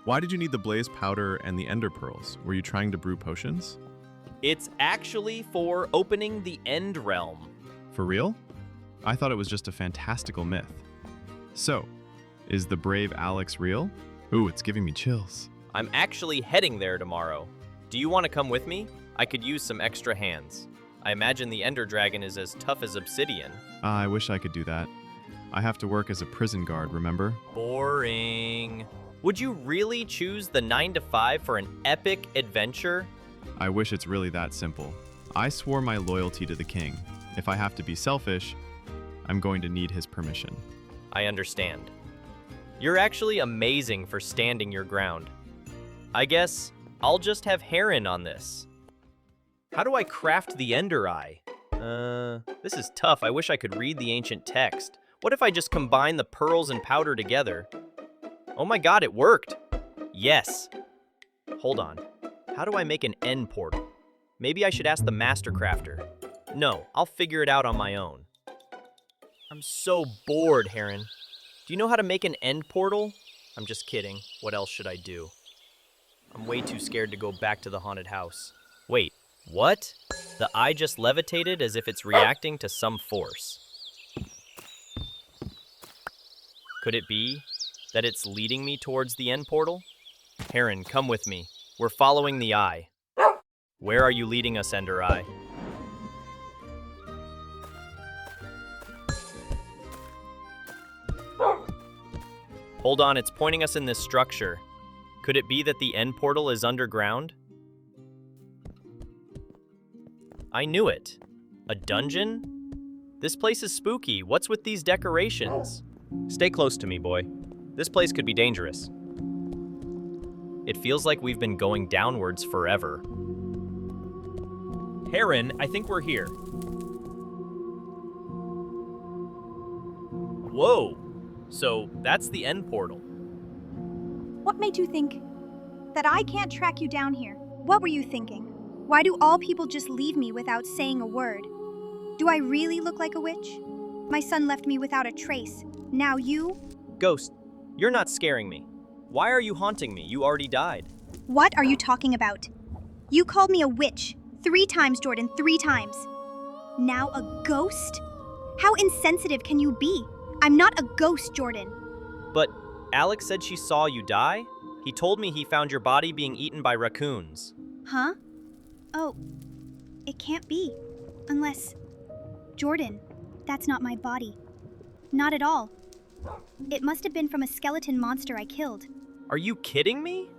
why did you need the blaze powder and the ender pearls? Were you trying to brew potions? It's actually for opening the end realm. For real? I thought it was just a fantastical myth. So, is the brave Alex real? Ooh, it's giving me chills. I'm actually heading there tomorrow. Do you want to come with me? I could use some extra hands. I imagine the Ender Dragon is as tough as obsidian. I wish I could do that. I have to work as a prison guard, remember? Boring. Would you really choose the 9 to 5 for an epic adventure? I wish it's really that simple. I swore my loyalty to the king. If I have to be selfish, I'm going to need his permission. I understand. You're actually amazing for standing your ground. I guess I'll just have Heron on this. How do I craft the Ender Eye? This is tough. I wish I could read the ancient text. What if I just combine the pearls and powder together? Oh my god, it worked! Yes. Hold on. How do I make an end portal? Maybe I should ask the Master Crafter. No, I'll figure it out on my own. I'm so bored, Heron. Do you know how to make an end portal? I'm just kidding. What else should I do? I'm way too scared to go back to the haunted house. Wait, what? The eye just levitated as if it's reacting to some force. Could it be that it's leading me towards the end portal? Heron, come with me. We're following the eye. Where are you leading us, Ender Eye? Hold on, it's pointing us in this structure. Could it be that the end portal is underground? I knew it. A dungeon? This place is spooky. What's with these decorations? Stay close to me, boy. This place could be dangerous. It feels like we've been going downwards forever. Heron, I think we're here. Whoa! So that's the end portal. What made you think that I can't track you down here? What were you thinking? Why do all people just leave me without saying a word? Do I really look like a witch? My son left me without a trace. Now you? Ghost, you're not scaring me. Why are you haunting me? You already died. What are you talking about? You called me a witch 3 times, Jordan, 3 times. Now a ghost? How insensitive can you be? I'm not a ghost, Jordan. But Alex said she saw you die? He told me he found your body being eaten by raccoons. Huh? Oh, it can't be. Unless... Jordan, that's not my body. Not at all. It must have been from a skeleton monster I killed. Are you kidding me?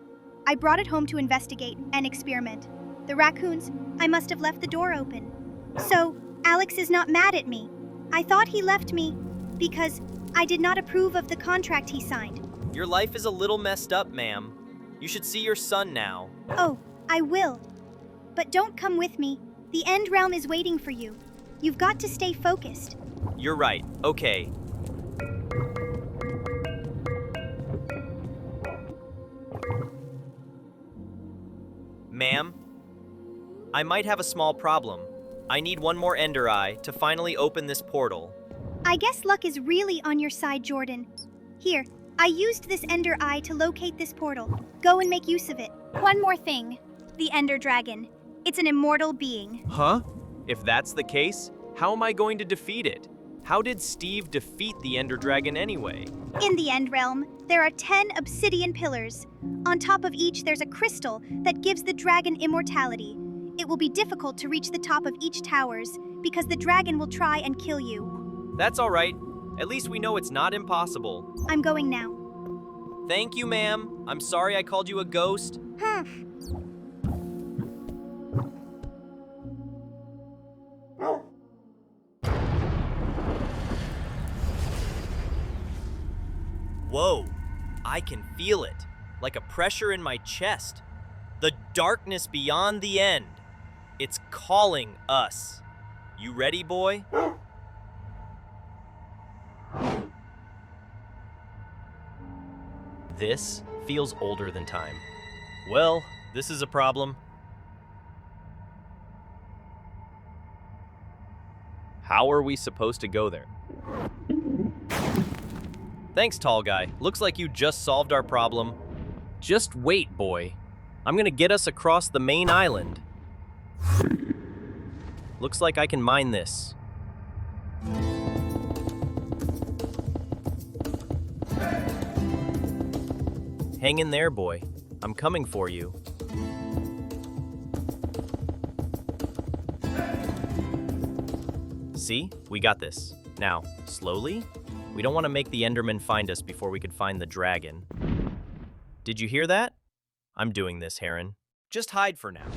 I brought it home to investigate and experiment. The raccoons, I must have left the door open. So, Alex is not mad at me. I thought he left me because I did not approve of the contract he signed. Your life is a little messed up, ma'am. You should see your son now. Oh, I will. But don't come with me. The End Realm is waiting for you. You've got to stay focused. You're right. Okay. Ma'am, I might have a small problem. I need one more Ender Eye to finally open this portal. I guess luck is really on your side, Jordan. Here, I used this Ender Eye to locate this portal. Go and make use of it. One more thing. The Ender Dragon. It's an immortal being. Huh? If that's the case, how am I going to defeat it? How did Steve defeat the Ender Dragon anyway? In the End Realm, there are 10 obsidian pillars. On top of each, there's a crystal that gives the dragon immortality. It will be difficult to reach the top of each towers because the dragon will try and kill you. That's all right. At least we know it's not impossible. I'm going now. Thank you, ma'am. I'm sorry I called you a ghost. Whoa, I can feel it, like a pressure in my chest. The darkness beyond the end. It's calling us. You ready, boy? This feels older than time. Well, this is a problem. How are we supposed to go there? Thanks, tall guy. Looks like you just solved our problem. Just wait, boy. I'm gonna get us across the main island. Looks like I can mine this. Hang in there, boy. I'm coming for you. See? We got this. Now, slowly. We don't want to make the Enderman find us before we could find the dragon. Did you hear that? I'm doing this, Heron. Just hide for now.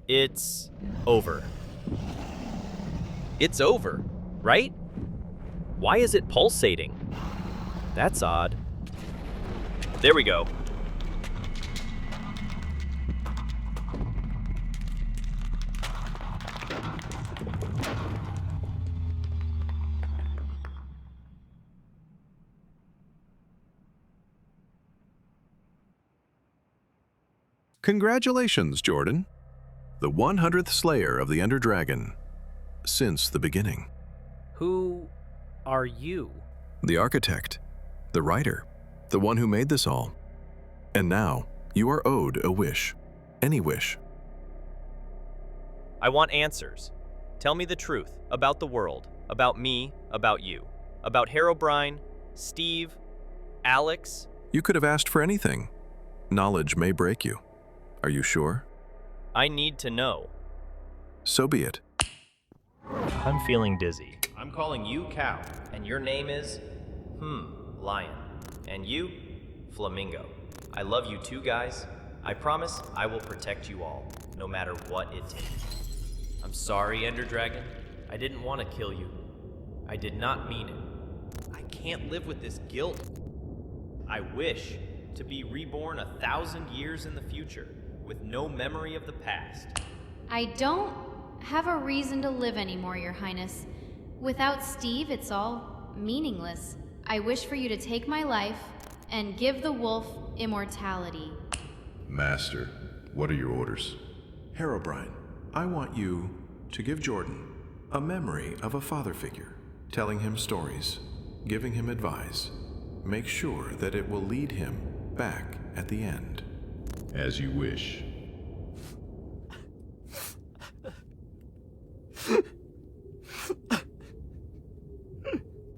It's over. It's over, right? Why is it pulsating? That's odd. There we go. Congratulations, Jordan. The 100th Slayer of the Ender Dragon. Since the beginning. Who are you? The architect. The writer. The one who made this all. And now, you are owed a wish. Any wish. I want answers. Tell me the truth about the world, about me, about you, about Herobrine, Steve, Alex. You could have asked for anything. Knowledge may break you. Are you sure? I need to know. So be it. I'm feeling dizzy. I'm calling you Cow, and your name is, Lion. And you, Flamingo. I love you too, guys. I promise I will protect you all, no matter what it takes. I'm sorry, Ender Dragon. I didn't want to kill you. I did not mean it. I can't live with this guilt. I wish to be reborn 1,000 years in the future, with no memory of the past. I don't have a reason to live anymore, Your Highness. Without Steve, it's all meaningless. I wish for you to take my life and give the wolf immortality. Master, what are your orders? Herobrine, I want you to give Jordan a memory of a father figure, telling him stories, giving him advice. Make sure that it will lead him back at the end. As you wish.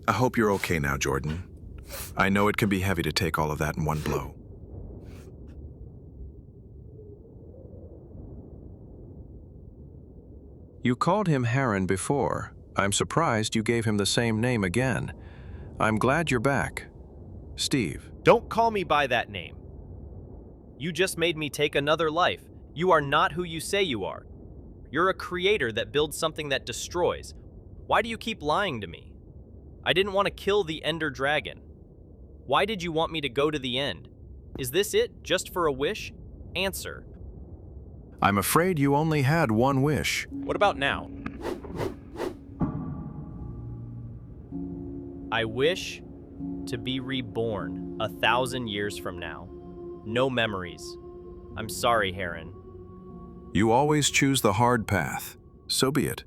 I hope you're okay now, Jordan. I know it can be heavy to take all of that in one blow. You called him Heron before. I'm surprised you gave him the same name again. I'm glad you're back. Steve. Don't call me by that name. You just made me take another life. You are not who you say you are. You're a creator that builds something that destroys. Why do you keep lying to me? I didn't want to kill the Ender Dragon. Why did you want me to go to the end? Is this it, just for a wish? Answer. I'm afraid you only had one wish. What about now? I wish to be reborn 1,000 years from now. No memories. I'm sorry, Heron. You always choose the hard path. So be it.